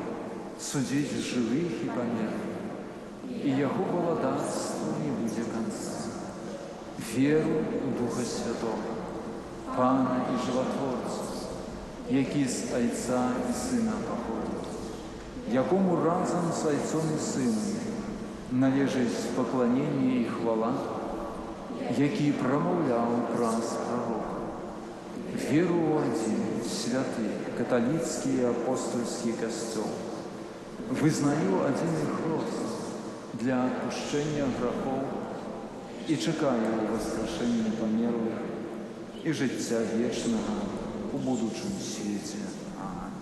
судзіць жывых і памерлых, і Яго валадарству не будзе канца. Веру у Духа Святого, Пана і Жыватворца, які з Айца і Сына паходзіць, якому разам з Айцом і Сынам належыць пакланенне і хвала, які прамаўляў праз прарока. Веру ў адзін святы каталіцкі і апостольскі касцёл. Вызнаю адзіны хрост для адпушчэння грахоў і чакаю воскрешэння памерлых і жыцця вечнага у будучым свеце. Амин.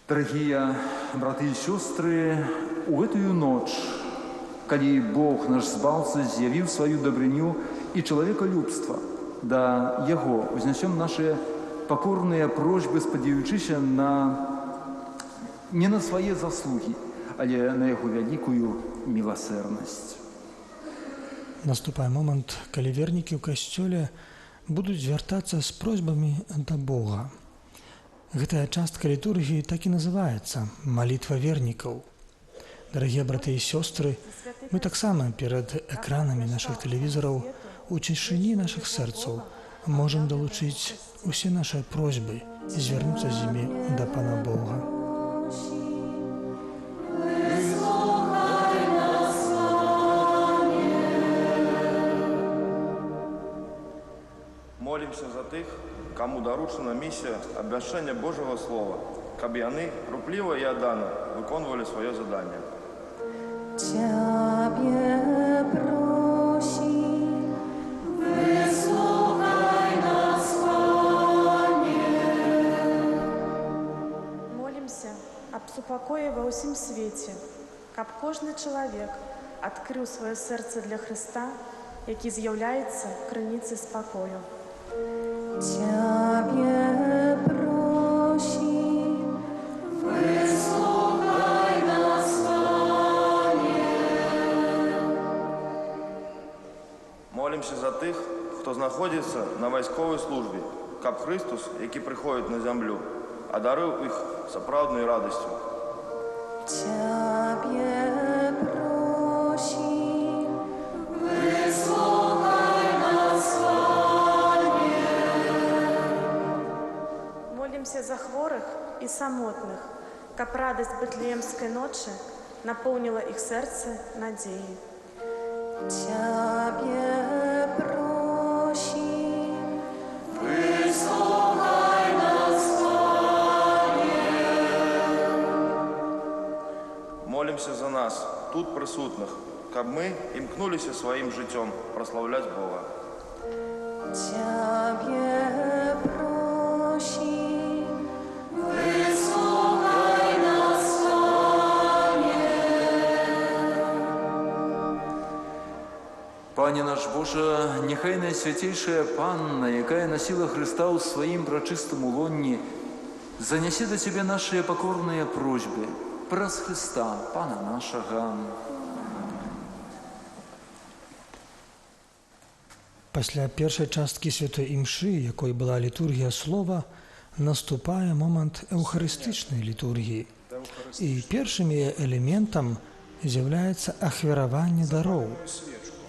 Дорогие браты и сестры, у гэтую ноч, калі Бог наш Збаўца з'явіў сваю дабрыню і чалавекалюбства, да Яго узнесем наши покорные просьбы, спадзяючыся не на свае заслугі, але на Яго вялікую міласэрнасць. Наступае момант, калі вернікі ў касцёле будуць звяртацца з просьбамі да Бога. Гэтая частка літургіі так і называецца «Малітва вернікаў». Дарагія браты і сёстры, мы таксама перад экранамі нашых тэлевізараў у цішыні нашых сэрцаў можам далучыць усе нашы просьбы і звярнуцца з імі да Пана Бога. Молимся за тых, кому доручена миссия обвяшчэння Божьего Слова, каб яны рупліва і аддана выконвалі свое задание. Ciebie prosi, wysłuchaj nas, Panie. Молимся об супокое во ўсім свеце, каб кожны чалавек адкрыў сваё сэрца для Христа, які з'яўляецца крыніцай спакою. Ciebie prosi, wysłuchaj nas, Panie. Молимся за тых, хто знаходзіцца на вайсковай службе, каб Христос, які прыходзіць на зямлю, адарыў іх сапраўднай радасцю. Ciebie prosi, wysłuchaj nas, Panie. Молимся за хворых і самотных, каб радасць Бетлеемскай ночы напоўніла іх сэрцы надзеі. Ciebie prosi, молимся за нас, тут присутных, каб мы імкнуліся сваім жыццём праслаўляць Бога. Ciebie prosi, wysłuchaj nas, Panie. Пане наш Боже, нехай найсвятейшая Панна, якая носила Христа у своим прочистом улонні, занеси до Тебе наши покорные просьбы, праз Христа, Пана нашего. Пасля першай часткі святой імшы, якой была літургія слова, наступае момант эўхарыстычнай літургіі. І першым яе элементам з'яўляецца ахвяраванне дароў,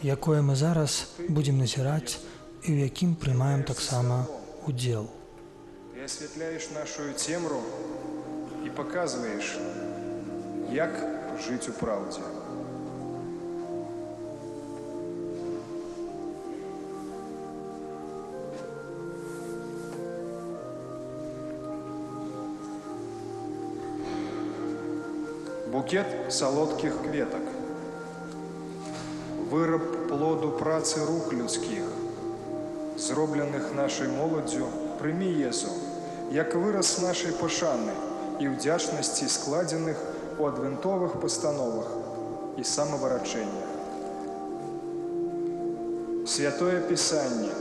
якое мы зараз будзем назіраць і ў якім прымаем таксама удзел. Ты осветляешь нашу цемру и показываешь, як жить у правде. Букет солодких кветок, выраб плоду працы рук людских, зробленых нашей молоддю, прими Езу, як выраз нашей пошаны и вдячности, складенных у адвентовых постановах и самовырачениях. Святое Писание,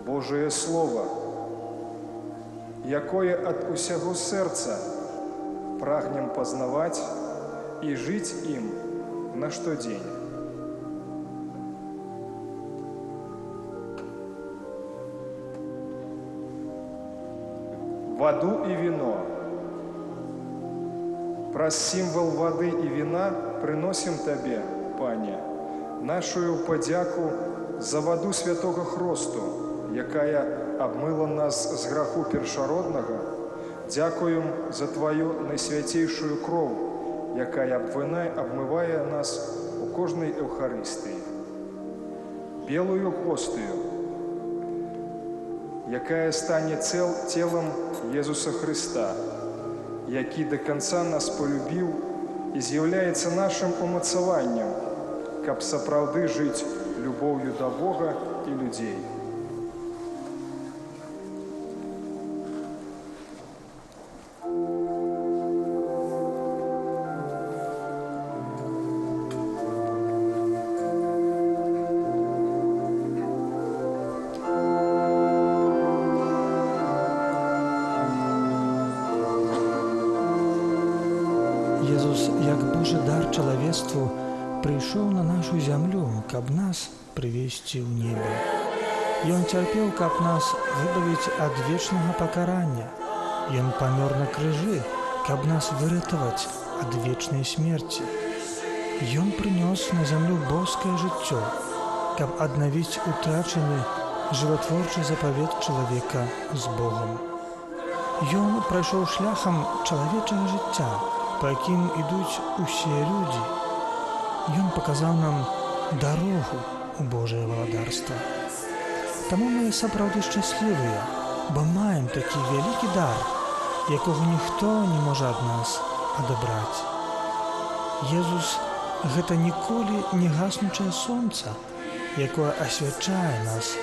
Божие Слово, якое от усяго сердца прагнем познавать и жить им на штодень. Воду и вино. Праз символ воды и вина приносим Тебе, Пане, нашу подяку за воду святого Хросту, якая обмыла нас з граху першародного. Дякуем за Твою найсвятейшую кров, якая обмывая нас у кожной Евхаристии. Белую гостию, якая стане телом Езуса Христа, який до конца нас полюбил и з'является нашим умацаваннем, каб сапраўды жить любовью до Бога и людей. Езус, як Божий дар чалавецтву, прыйшоў на нашу зямлю, каб нас прывесці ў небо. Ён цярпеў, каб нас выбавіць ад вечнага пакарання. Ён памёр на крыжы, каб нас выратаваць ад вечнай смерці. Ён прынёс на зямлю боскае жыццё, каб аднавіць утрачаны жыватворчы запавет чалавека з Богом. Ён прайшоў шляхам чалавечага жыцця, па якім ідуць усе людзі. Ён паказаў нам дарогу ў Божае валадарства. Таму мы сапраўды шчаслівыя, бо маем такі вялікі дар, якога ніхто не можа ад нас адабраць. Езус – гэта ніколі не гаснучае сонца, якое асвячае нас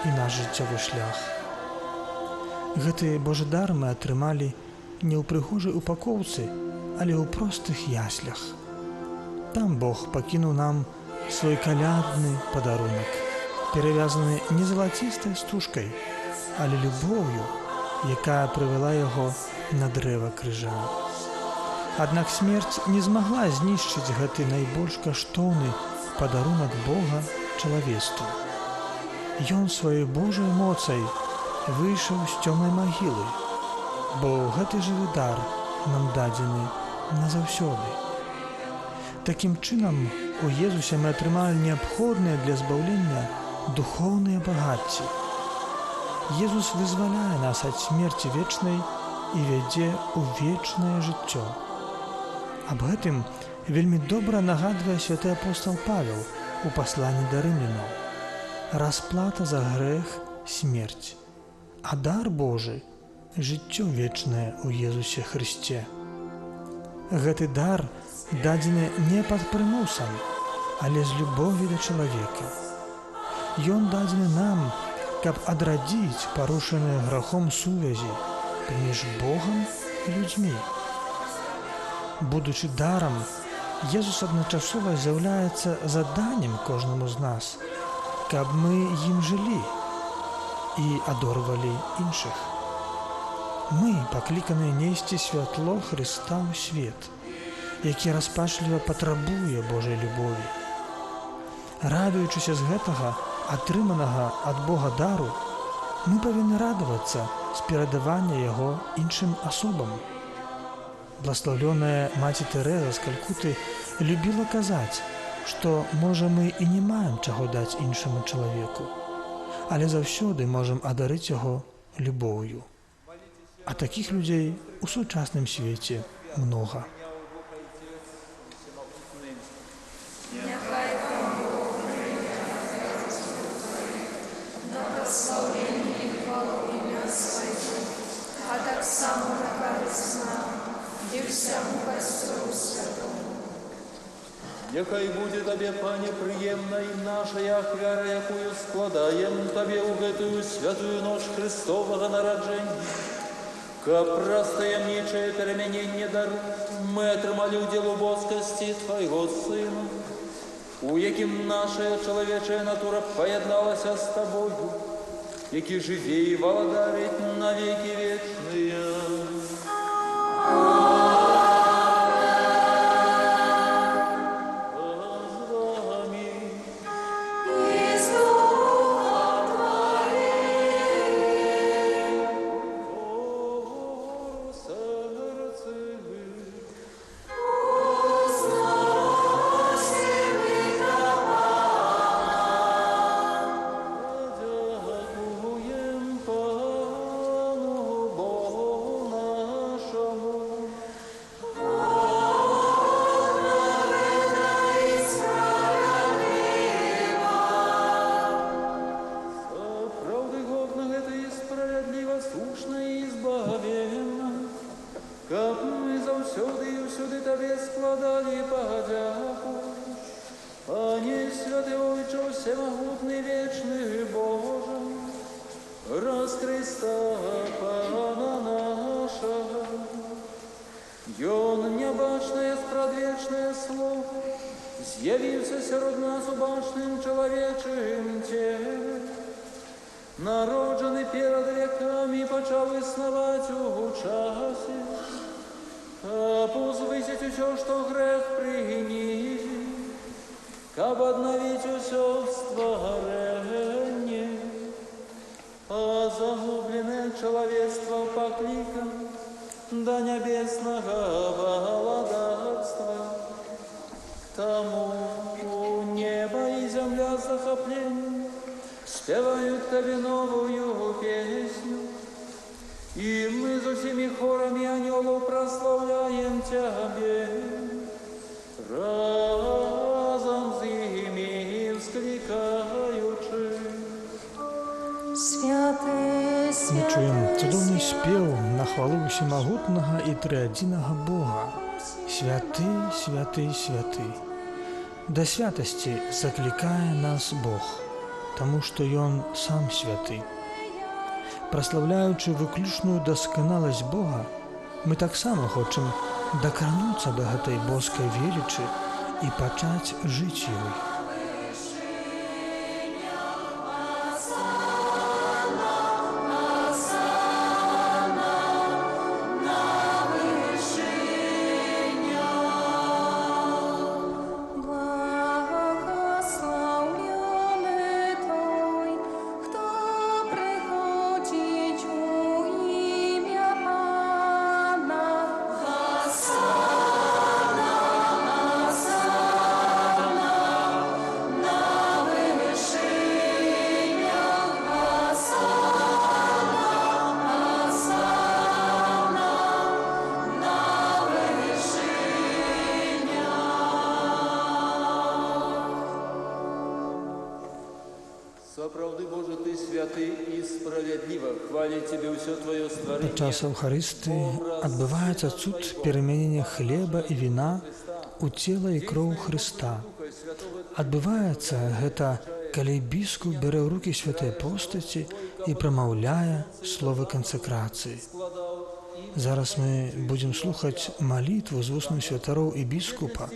і наш жыццёвы шлях. Гэты Божы дар мы атрымалі не ў прыгожай упакоўцы, але ў простых яслях. Там Бог пакінуў нам свой калядны падарунак, перавязаны не залацістай стужкай, але любоўю, якая прывяла яго на дрэва крыжа. Аднак смерць не змагла знішчыць гэты найбольш каштоўны падарунак Бога чалавецтву. Ён сваёй Божай моцай выйшаў з цёмнай магілы, бо гэты жывы дар нам дадзены назаўсёды. Такім чынам, у Езусе мы атрымалі неабходныя для збаўлення духоўныя багацці. Езус вызваляе нас ад смерці вечнай і вядзе ў вечнае жыццё. Аб гэтым вельмі добра нагадвае святы апостол Павел у пасланні да рымлянаў. Расплата за грэх – смерць, а дар Божы – жыццё вечнае ў Езусе Христе. Гэты дар дадзены не пад прымусам, але з любові да чалавека. Ён дадзены нам, каб адрадзіць парушаныя грахом сувязі паміж Богам і людзьмі. Будучы дарам, Езус адначасова з'яўляецца заданнем кожнаму з нас, каб мы ім жылі і адорвалі іншых. Мы пакліканыя несці святло Хрыста ў свет, які распачліва патрабуе Божай любові. Радуючыся з гэтага, атрыманага ад Бога дару, мы павінны радавацца з перадавання яго іншым асобам. Бласлаўлёная маці Тэрэза з Калькуты любіла казаць, што, можа, мы і не маем чаго даць іншаму чалавеку, але заўсёды можам адарыць яго любоўю. А такіх людзей у сучасным свеце многа. Няхай будзе Табе, Пане, прыемнай нашая ахвяра, якую складаем Табе ў гэтую святую ноч Христовага нараджэння. Каб праз таямнічае перамяненне дару мы атрымалі ўдзел у боскасці Твайго Сына, у якім нашая чалавечая натура паядналася з Табою, які жыве і валадарыць на векі вечныя. З'явився серед нас у башнім чоловічим тілі, народжений перед веками, почав існувати у часі, каб узвисить усё, що грех приніс, каб одновить усё створення, а загубленное человечество покликом до небесного володарства. Тому небо и земля захопление спевают Тебе новую песню, и мы за всеми хорами ангелов прославляем Тебе. Разом с ними вскликаючи. Святый, Мы чуем святый, цудоўны спеў на хвалу усімагутнага і трыадзінага Бога. Святы, святы, святы. Да святасці заклікае нас Бог, таму што Ён сам святы. Праслаўляючы выключную дасканаласць Бога, мы таксама хочам дакрануцца да гэтай боскай велічы і пачаць жыць ёй. правды Божа, Ты святы и справедливо. Хвалит Тебе все Твое створение. Падчас Еўхарыстыі адбываецца цуд перамянення хлеба і віна у цела і кроў Хрыста. Адбываецца гэта, калі біскуп бярэ ў рукі святыя постаці і прамаўляе словы кансакрацыі. Зараз мы будзем слухаць малітву з вуснаў святароў і біскупа.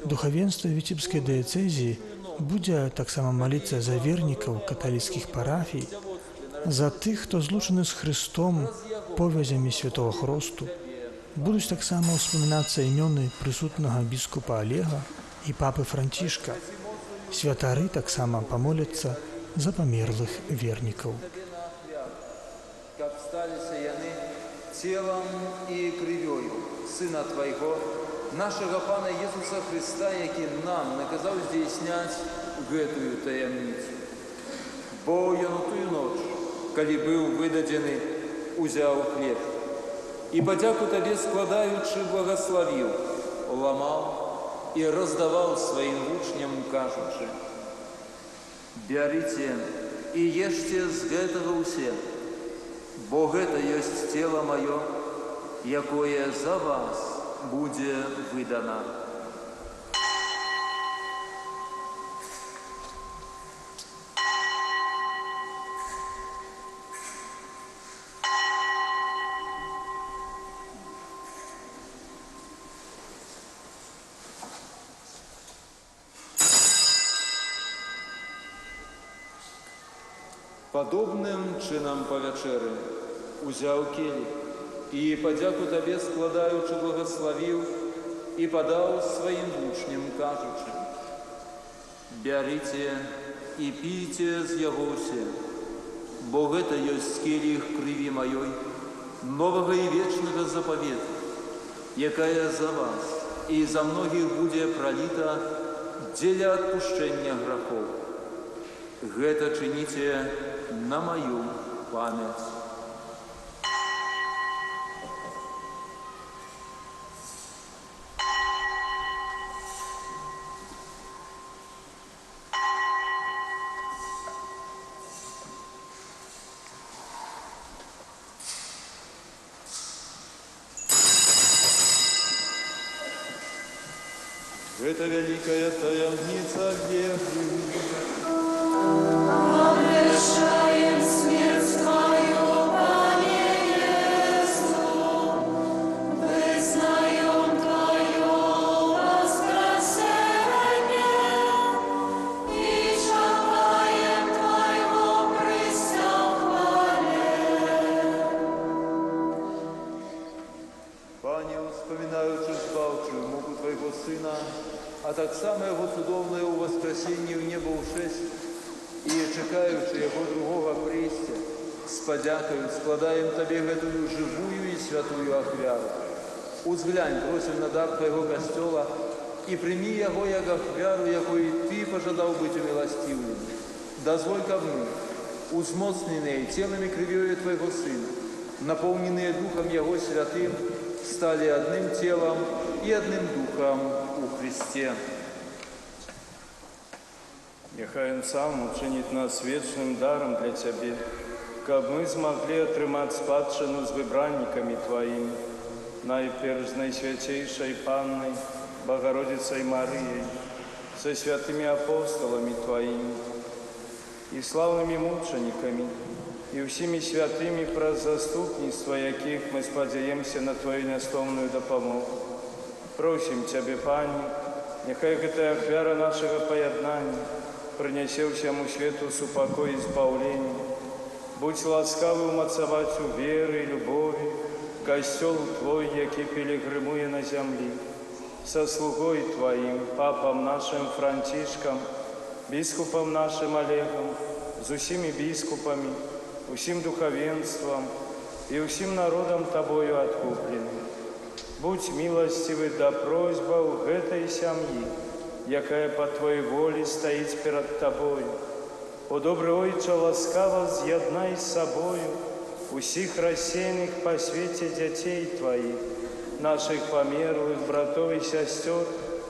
Духавенства Віцебскай дыяцэзіі будзе таксама маліцца за вернікаў каталіцкіх парафій, за тых, хто злучаны з Христом повязямі святого Хросту. Будуць таксама ўспамінацца імёны прысутнага біскупа Олега і папы Францішка. Святары таксама памоляцца за памерлых вернікаў. Каб сталіся яны целом і крывёю Сына Твайго, нашага Пана Jesúsa Христа, які нам наказаў здзейсняць гэтую таямніцу. Бо ён у тую ноч, калі быў выдадзены, узяў хлеб і падзяку Табе складаючы благаславіў, ламаў і раздаваў сваім вучням, кажучы: «Бярыце і ешце з гэтага ўсе, бо гэта ёсць цела маё, якое за вас будзе выдана». Падобным чынам па вячэры узяў келіх і падзяку Табе складаючы благаславіў і падаў сваім вучням, кажучы: «Бярыце і пійце з яго ўсе, бо гэта ёсць келіх крыві маёй, новага і вечнага запавета, якая за вас і за многіх будзе праліта дзеля адпушчэння грахоў. Гэта чыніце на маю памяць». Гэта вялікая таямніца веры. Обращаем смерть Твою, Пане Иису, признаем Твое воскресение и чекаем Твоего прыся хвале. Пане, успоминаючи збавчую муку Твоего Сына, а так само Его цудовное у воскресении в небо ушесть, и чекаючи Его другого прийстя, с подякою складаем Тебе гэтую живую и святую ахвяру. Узглянь, просим на дар Твоего костела, и прими Его як ахвяру, якою Ты пожадал быть умилостивым. Дозволь ко мне, узмоцненные телом и кровью Твоего Сына, наполненные Духом Его святым, стали одним телом и одним Духом у Христе. Нехай Он сам учинит нас вечным даром для Тебе, каб мы смогли отрымать спадщину с выбранниками Твоими, найперш з Найсвятейшей Панной, Богородицей Марией, со святыми апостолами Твоими и славными мучениками, и всеми святыми, про заступництво яких мы спадзяемся на Твою нястомную допомогу. Просим Тебе, Пане, нехай гэтая ахвяра нашего пояднания принесе всему свету супокой и избавление. Будь ласкавый умацаваць у веры и любови костел Твой, який пилигримує на земле, со слугой Твоим, папом нашим Францишком, біскупом нашим Олегом, з усіми біскупами, усім духовенством и усім народом Тобою откупленным. Будь милостивый до просьбаў гэтай сям'і, якая по Твоей воле стоит перед Тобою. О добрый Ойче, ласкаво з'єднай з собою усіх рассеяних по свете детей Твоих, наших померлых братов и сестер,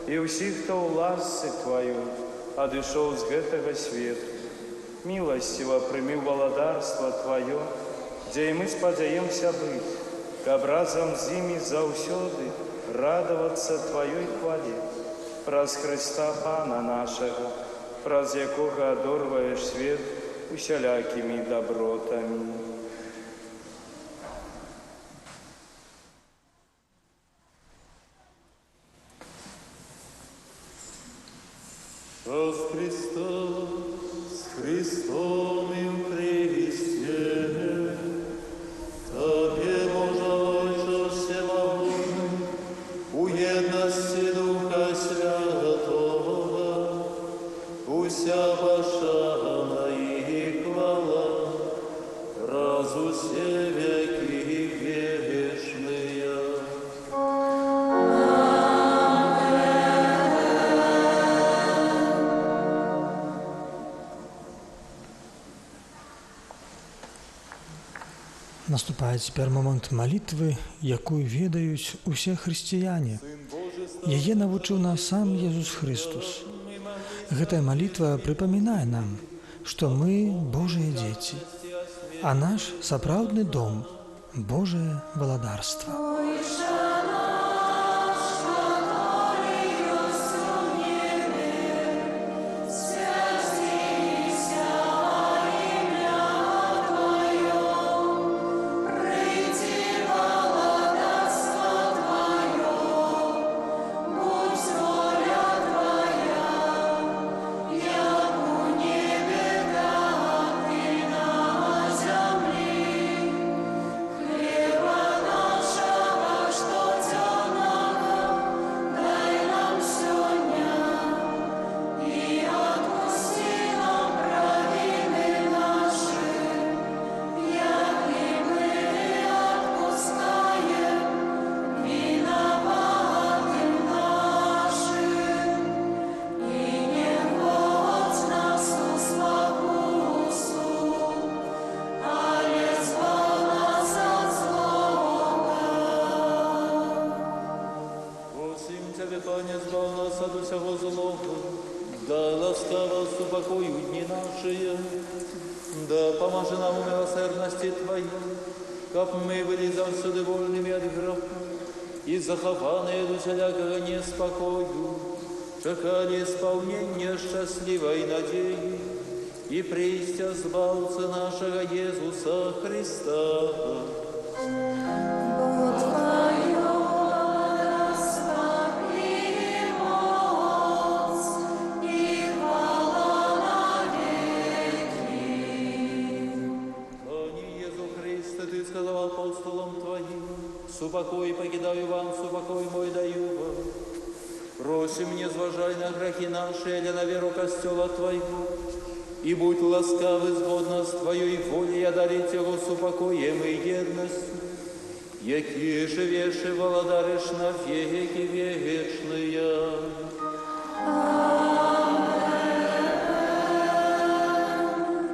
и усіх, кто у ласцы Твою одышоў з гэтага свету. милостиво прими валадарство Твое, где и мы спадзяемся быть, каб разом з ими заўсёды радоваться Твоей хвале. Праз Христа Пана нашего, праз якога адорваешь свет усялякими добротами. С Христом и в Христе, Тебе, Боже, Отче всемогущий, у едности Духа Святого, уся пошана и хвала, разу все веки вечные. Наступае цяпер момант малітвы, якую ведаюць усе хрысціяне. Яе навучыў нас сам Езус Христус. Гэтая малітва прыпамінае нам, што мы Божыя дзеці, а наш сапраўдны дом – Божае валадарства. Да поможи нам у милосердности Твоей, как мы были завсюди вольными от греха и захованные до всякого неспокою, чекали исполнения счастливой надеи и пристя Збавцы нашего Иисуса Христа. Супокой покидаю вам, супокой мой даю вам. Просим, не зважай на грехи наши, или на веру костела Твоего, и будь ласкавы сгодно с Твоей волей одарить его супокоем и едностью, які живешь и владаришь на веки вечные.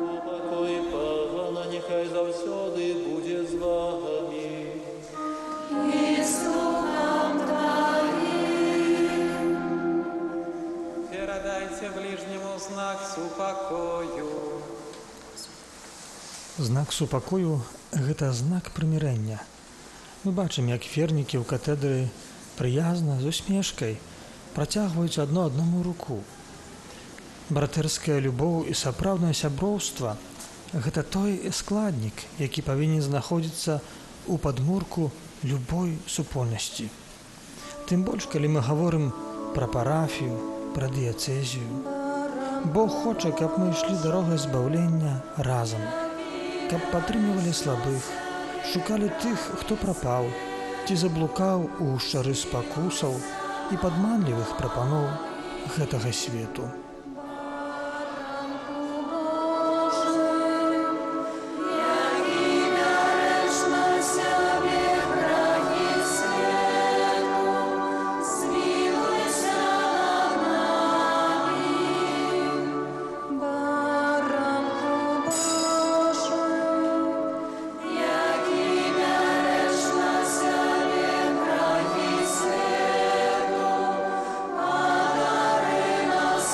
Супокой Павла, нехай завсёды будет з вами. Передайте ближнему знак супокою. Знак супакою – гэта знак прымірэння. Мы бачым, як вернікі ў катедры прыязна, з усмешкай працягваюць адно аднаму руку. Братэрская любоў і сапраўднае сяброўства – гэта той складнік, які павінен знаходзіцца ў падмурку любой супольнасці. Тым больш, калі мы гаворым пра парафію, пра дыяцэзію. Бог хоча, каб мы ішлі дарогай збаўлення разам, каб падтрымлівалі слабых, шукалі тых, хто прапаў, ці заблукаў у шчары спакусаў і падманлівых прапаноў гэтага свету. Нас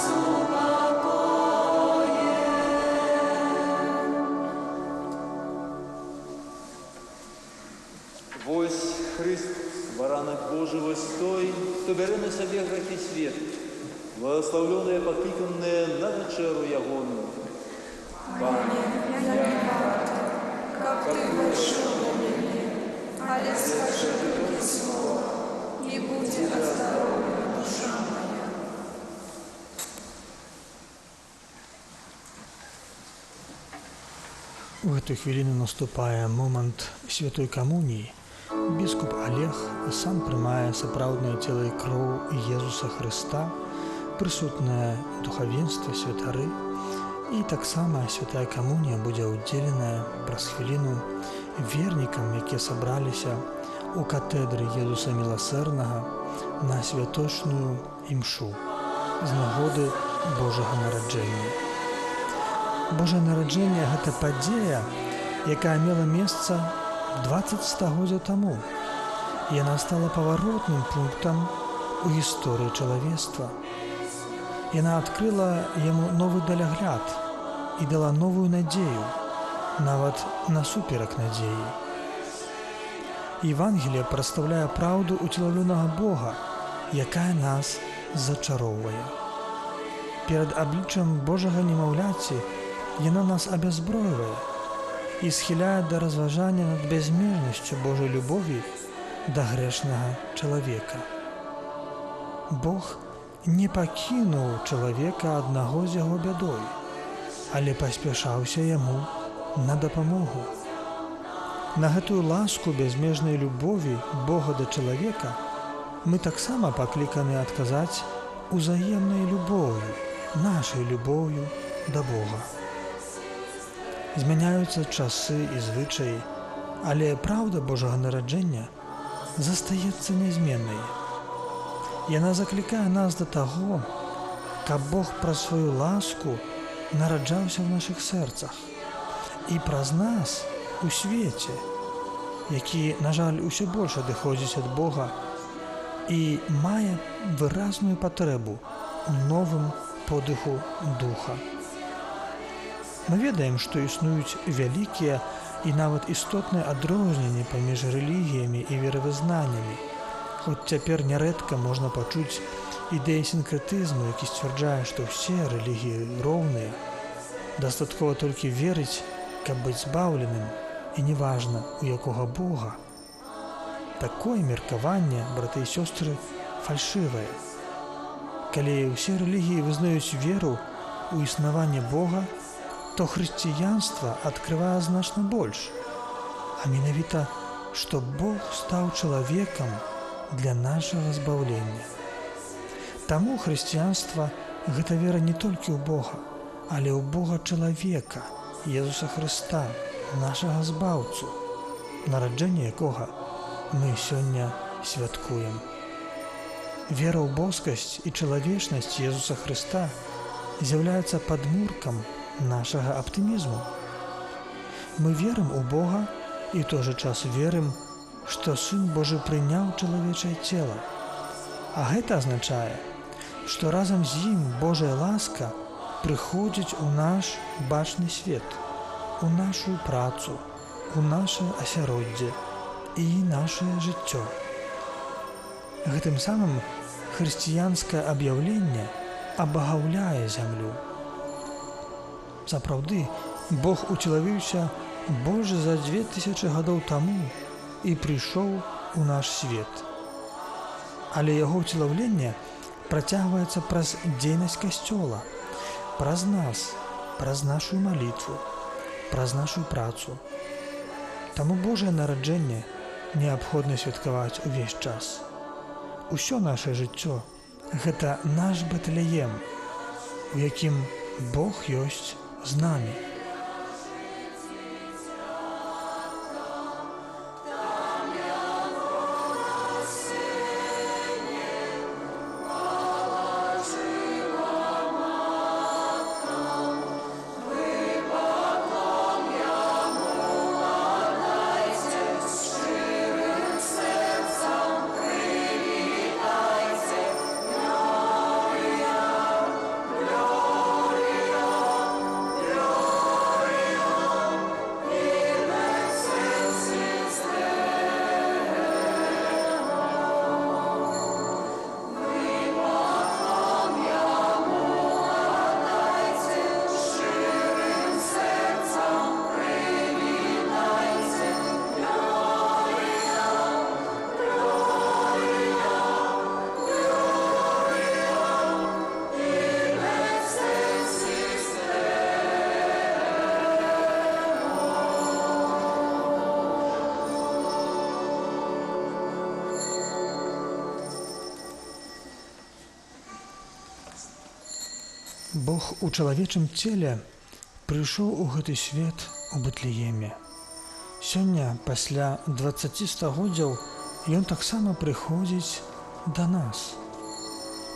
Вось Христос, баранок Божий, вось той, хто бере на себе грехи свет, благословленные, покликанные на вечеру ягону. Пане, я не варта, как ты вошел на меня, але скажи только слово, и будет оздоровлена душа моя. У гэтую хвіліну наступае момант святой камуніі. Біскуп Олег сам прымае сапраўднае цела і кроў Езуса Хрыста, прысутнае духавенства, святары, і таксама святая камунія будзе ўдзеленая праз хвіліну вернікам, якія сабраліся у катедры Езуса Міласэрнага на святочную імшу з нагоды Божага нараджэння. Божае нараджэнне – гэта падзея, якая мела месца 20 стагоддзяў таму. Яна стала паваротным пунктам у гісторыі чалавецтва. Яна адкрыла яму новы далягляд і дала новую надзею, нават насуперак надзеі. Евангелие прадстаўляе праўду уцелаўленага Бога, якая нас зачароўвае. Перад абліччам Божага немаўляці яна нас абязброівае і схіляе да разважання над бязмежнасцю Божай любові да грэшнага чалавека. Бог не пакінуў чалавека аднаго з яго бядой, але паспяшаўся яму на дапамогу. На гэтую ласку бязмежнай любові Бога да чалавека мы таксама пакліканы адказаць узаемнай любоўю, нашай любоўю да Бога. Змяняюцца часы і звычаі, але праўда Божага нараджэння застаецца нязменнай. Яна заклікае нас да таго, каб Бог праз сваю ласку нараджаўся ў нашых сэрцах і праз нас у свеце, які, на жаль, усё больш адыходзіць ад Бога і мае выразную патрэбу у новым подыху духа. Мы ведаем, што існуюць вялікія і нават істотныя адрозненні паміж рэлігіямі і веравызнаннямі, хоць цяпер нярэдка можна пачуць ідэі сінкрэтызму, які сцвярджае, што ўсе рэлігіі роўныя. Дастаткова толькі верыць, каб быць збаўленым, і неважна, у якога Бога. Такое меркаванне, браты і сёстры, фальшывае. Калі ўсе рэлігіі вызнаюць веру ў існаванне Бога, то хрысціянства адкрывае значна больш, а менавіта, што Бог стаў чалавекам для нашага збаўлення. Таму хрысціянства – гэта вера не толькі ў Бога, але ў Бога чалавека, Езуса Хрыста, нашага збаўцу, нараджэнне якога мы сёння святкуем. Вера ў боскасць і чалавечнасць Езуса Хрыста з'яўляецца падмуркам нашага аптымізму. Мы верым у Бога і ў той жа час верым, што Сын Божы прыняў чалавечае цела. А гэта азначае, што разам з ім Божая ласка прыходзіць у наш бачны свет, у нашу працу, у наше асяроддзе і нашае жыццё. Гэтым самым хрысціянскае аб'яўленне абагаўляе зямлю. Сапраўды, Бог уцелавіўся больш за 2000 гадоў таму і прыйшоў у наш свет. Але яго уцелаўленне працягваецца праз дзейнасць Касцёла, праз нас, праз нашу малітву, праз нашу працу. Таму Божае нараджэнне неабходна святкаваць увесь час. Усё наше жыццё – гэта наш Бэтлеем, у якім Бог ёсць з намі. Gloria, gloria, gloria. Бог у чалавечым целе прыйшоў у гэты свет у Бэтлееме. Сёння, пасля 20 стагоддзяў, ён таксама прыходзіць да нас.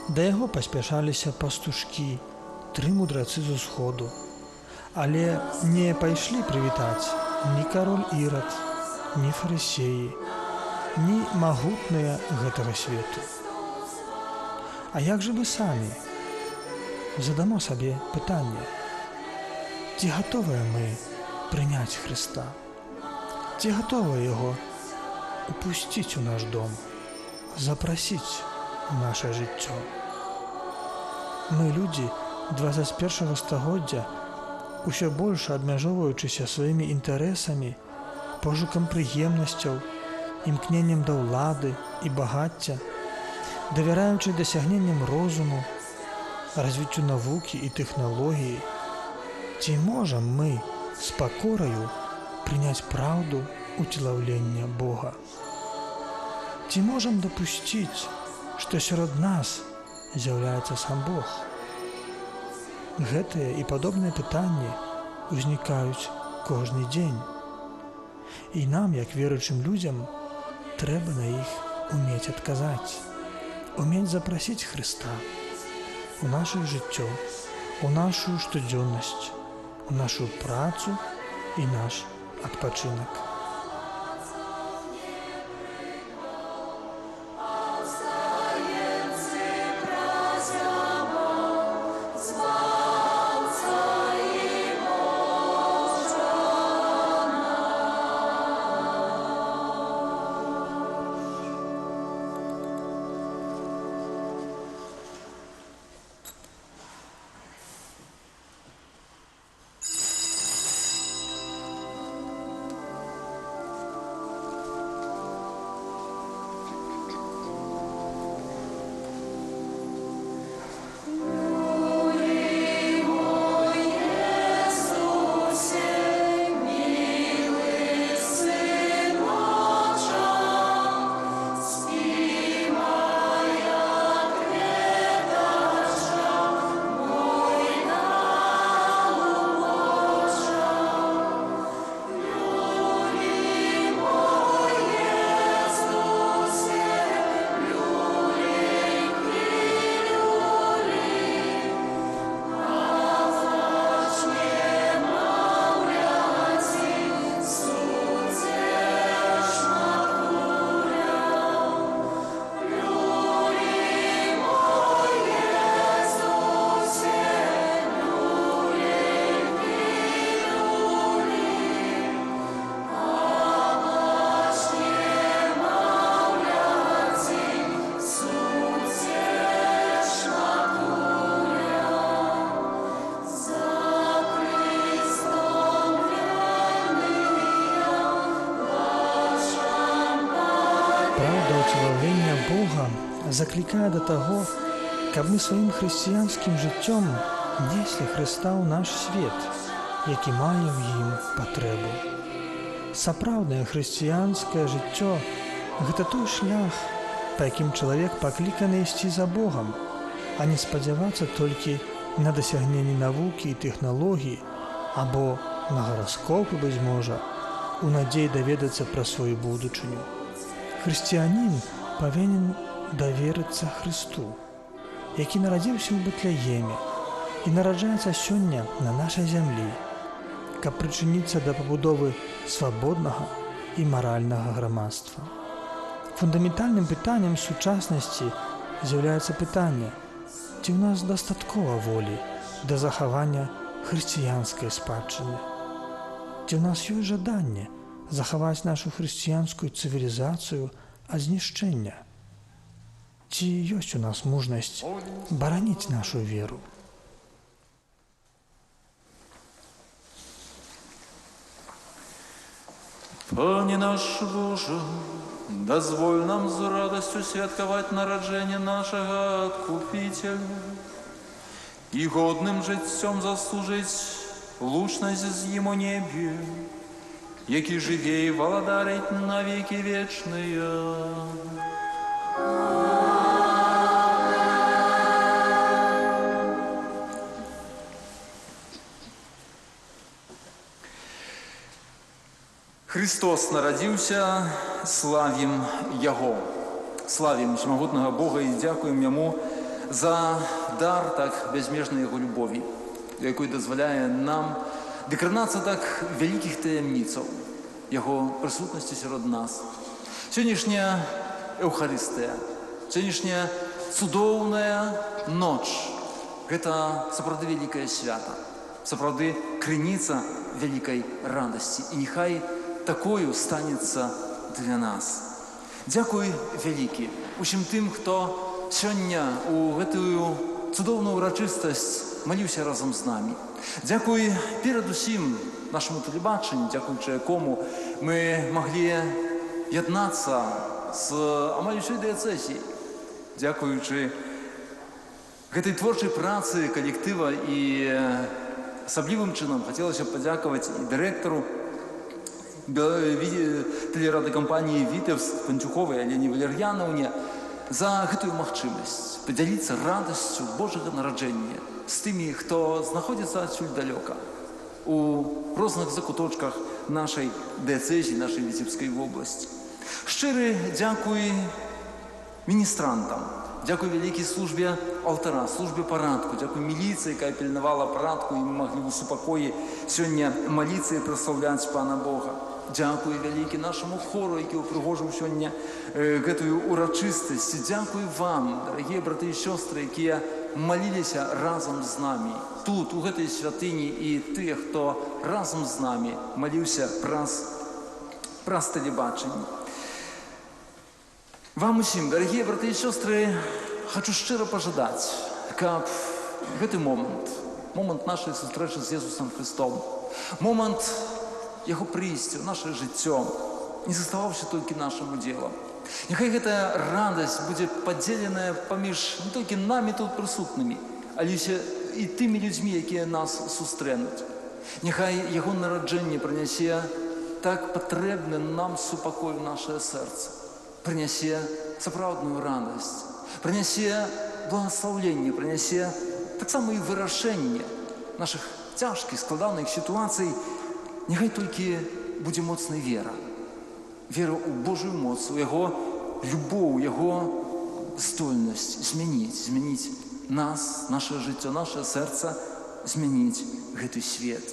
Да яго паспяшаліся пастушкі, 3 мудрацы з усходу. Але не пайшлі прывітаць ні кароль Ірад, ні фарысеі, ні магутныя гэтага свету. А як жа мы самі? Задамо сабе пытанне. Ці гатовыя мы прыняць Хрыста? Ці гатовыя яго упусціць у наш дом, запрасіць у наша жыццё? Мы, людзі 21 стагоддзя, усё больш абмяжоўваючыся сваімі інтарэсамі, пошукам прыемнасцяў, імкненнем да ўлады і багацця, давяраючы дасягненням розуму, развіццю навукі і тэхналогіі, ці можам мы з пакораю прыняць праўду уцелаўлення Бога? Ці можам дапусціць, што сярод нас з'яўляецца сам Бог? Гэтыя і падобныя пытанні ўзнікаюць кожны дзень. І нам, як веруючым людзям, трэба на іх умець адказаць, умець запрасіць Хрыста у наше жыццё, у нашу штодзённасць, у нашу працу і наш адпачынак. Праўда уцелаўлення Бога заклікае да таго, каб мы сваім хрысціянскім жыццём неслі Хрыста ў наш свет, які мае ў ім патрэбу. Сапраўднае хрысціянскае жыццё – гэта той шлях, па якім чалавек пакліканы ісці за Богам, а не спадзявацца толькі на дасягненні навукі і тэхналогій або на гараскопы, быць можа, у надзеі даведацца пра сваю будучыню. Хрысціянін павінен даверыцца Хрысту, які нарадзіўся ў Бэтлееме і нараджаецца сёння на нашай зямлі, каб прычыніцца да пабудовы свабоднага і маральнага грамадства. Фундаментальным пытаннем сучаснасці з'яўляецца пытанне, ці ў нас дастаткова волі да захавання хрысціянскай спадчыны, ці ў нас ёсць жаданне захаваць нашу хрысціянскую цывілізацыю ад знішчэння, ці ёсць у нас мужнасць бараніць нашу веру. Пане наш Боже, дазволь нам з радасцю святкаваць нараджэнне нашага Адкупіцеля і годным жыццём заслужыць лучнасць з ім у небе, які жыве і валадарыць на векі вечныя. Христос нарадзіўся, славім Яго. Славім усемагутнага Бога і дзякуем Яму за дар так бязмежнай Яго любові, якой дазваляе нам дакранацца так вялікіх таямніцаў Яго прысутнасці сярод нас. Сённяшняя Эўхарыстыя, сённяшняя цудоўная ноч – гэта сапраўды вялікае свята, сапраўды крыніца вялікай радасці. І няхай такою станецца для нас. Дзякуй вялікі усім тым, хто сёння у гэтую цудоўную урачыстасць маліўся разам з намі. Дзякуй перадусім нашаму тэлебачанню, дзякуючы якому мы маглі яднацца з амаль усёй дыяцэзіяй. Дзякуючы гэтай творчай працы калектыва і асаблівым чынам хацелася падзякаваць і дырэктару тэлерадыокампаніі «Вітэвс» Панцюховай Алене Валер'янаўне за гэтую магчымасць падзяліцца радасцю Божага нараджэння з тымі, хто знаходзіцца адсюль далёка, у розных закуточках нашай дыяцэзіі, нашай Віцебскай вобласці. Шчыры дзякуй міністрантам, дзякуй вялікай службе алтара, службе парадку, дзякуй міліцыі, якая пільнавала парадку, і мы маглі ў супакоі сёння маліцца і праслаўляць Пана Бога. Дзякуй вялікі нашаму хору, які ўпрыгожыў сёння гэтую урачыстасць. Дзякуй вам, дарагія браты і сёстры, якія маліліся разам з намі тут, у гэтай святыні, і тыя, хто разам з намі маліўся праз тэлебачанне. Вам усім, дарагія браты і сёстры, хачу шчыра пажадаць, каб гэты момант нашай сустрэчы з Езусам Христом, момант Яго прыйсця ў нашае жыццё не заставаўся толькі нашым удзелам. Няхай гэтая радасць будзе падзеленая паміж не толькі намі тут прысутнымі, але і тымі людзьмі, якія нас сустрэнуць. Няхай Яго нараджэнне прынясе так патрэбны нам супакой у нашае сэрца, прынясе сапраўдную радасць, прынясе благаслаўленне, прынясе таксама і вырашэнне нашых цяжкіх, складаных сітуацый. Няхай толькі будзе моцнай вера. Вера ў Божую моц, у Яго любоў, Яго здольнасць змяніць нас, наше жыццё, наше сэрца, змяніць гэты свет.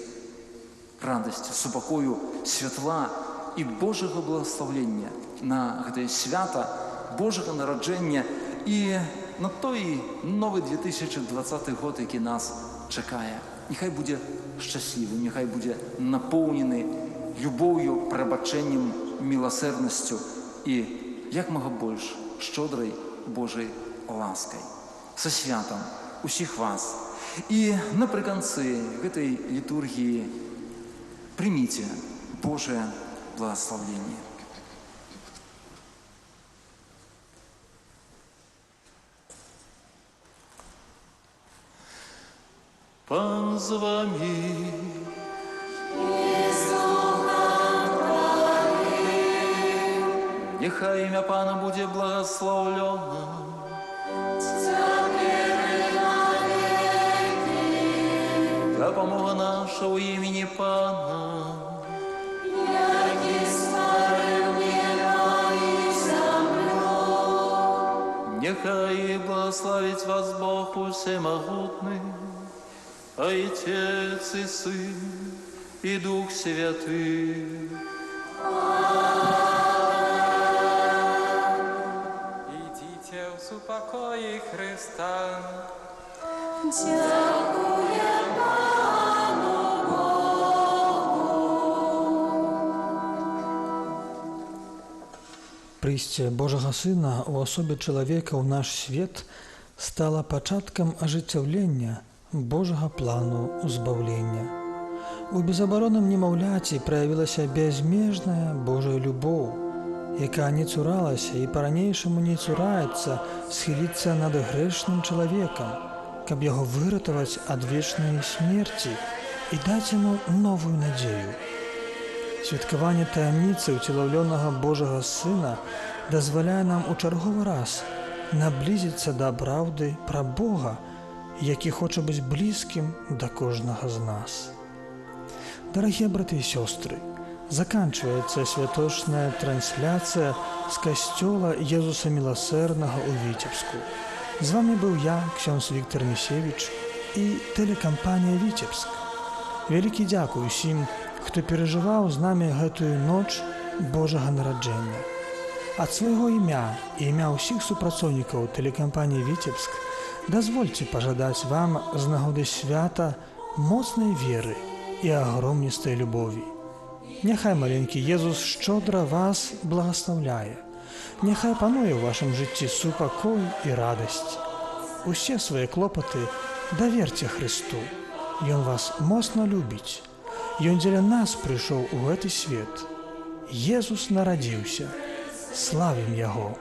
Радасць, супакою, святла і Божага благаслаўлення на гэтае свята Божага нараджэння і на той новы 2020 год, які нас чакае. Няхай будзе шчаслівым, няхай будзе напоўнены любоўю, прабачэннем, міласэрнасцю і як мага больш шчодрай Божай ласкай. Са святам усіх вас. І напрыканцы гэтай літургіі прыміце Божае благаслаўленне. Пан з вами. Нехай імя Пана будзе благословлено. Дапамога наша у імені Пана. Нехай благословить вас Бог усемогутный, Отец и Сын и Дух Святый. Идите в супокое Христа. Дякує Пану Богу. Прыйсце Божага Сына у асобе чалавека ў наш свет стала пачаткам ажыццяўлення Божага плану збаўлення. У безабаронным немаўляці праявілася бязмежная Божая любоў, якая не цуралася і па-ранейшаму не цураецца схіліцца над грэшным чалавекам, каб яго выратаваць ад вечнай смерці і даць яму новую надзею. Святкаванне таямніцы ўцелаўлёнага Божага Сына дазваляе нам у чарговы раз наблізіцца да праўды пра Бога, які хоча быць блізкім да кожнага з нас. Дарагія браты і сёстры, Заканчивается святочная трансляция с костёла Езуса Милосердного у Витебску. З вами был я, ксёндз Віктор Місевіч, і тэлекампанія «Витебск». Вялікі дзякуй усім, хто перажываў з намі гэтую ноч Божага нараджэння. Ад свайго імя і імя ўсіх супрацоўнікаў тэлекампаніі «Витебск» дазвольце пажадаць вам з нагоды свята моцнай веры і агромністай любові. Няхай маленькі Езус шчодра вас благаслаўляе. Няхай пануе ў вашым жыцці супакой і радасць. Усе свае клопаты даверце Христу. Ён вас моцна любіць. Ён дзеля нас прыйшоў у гэты свет. Езус нарадзіўся. Славім Яго!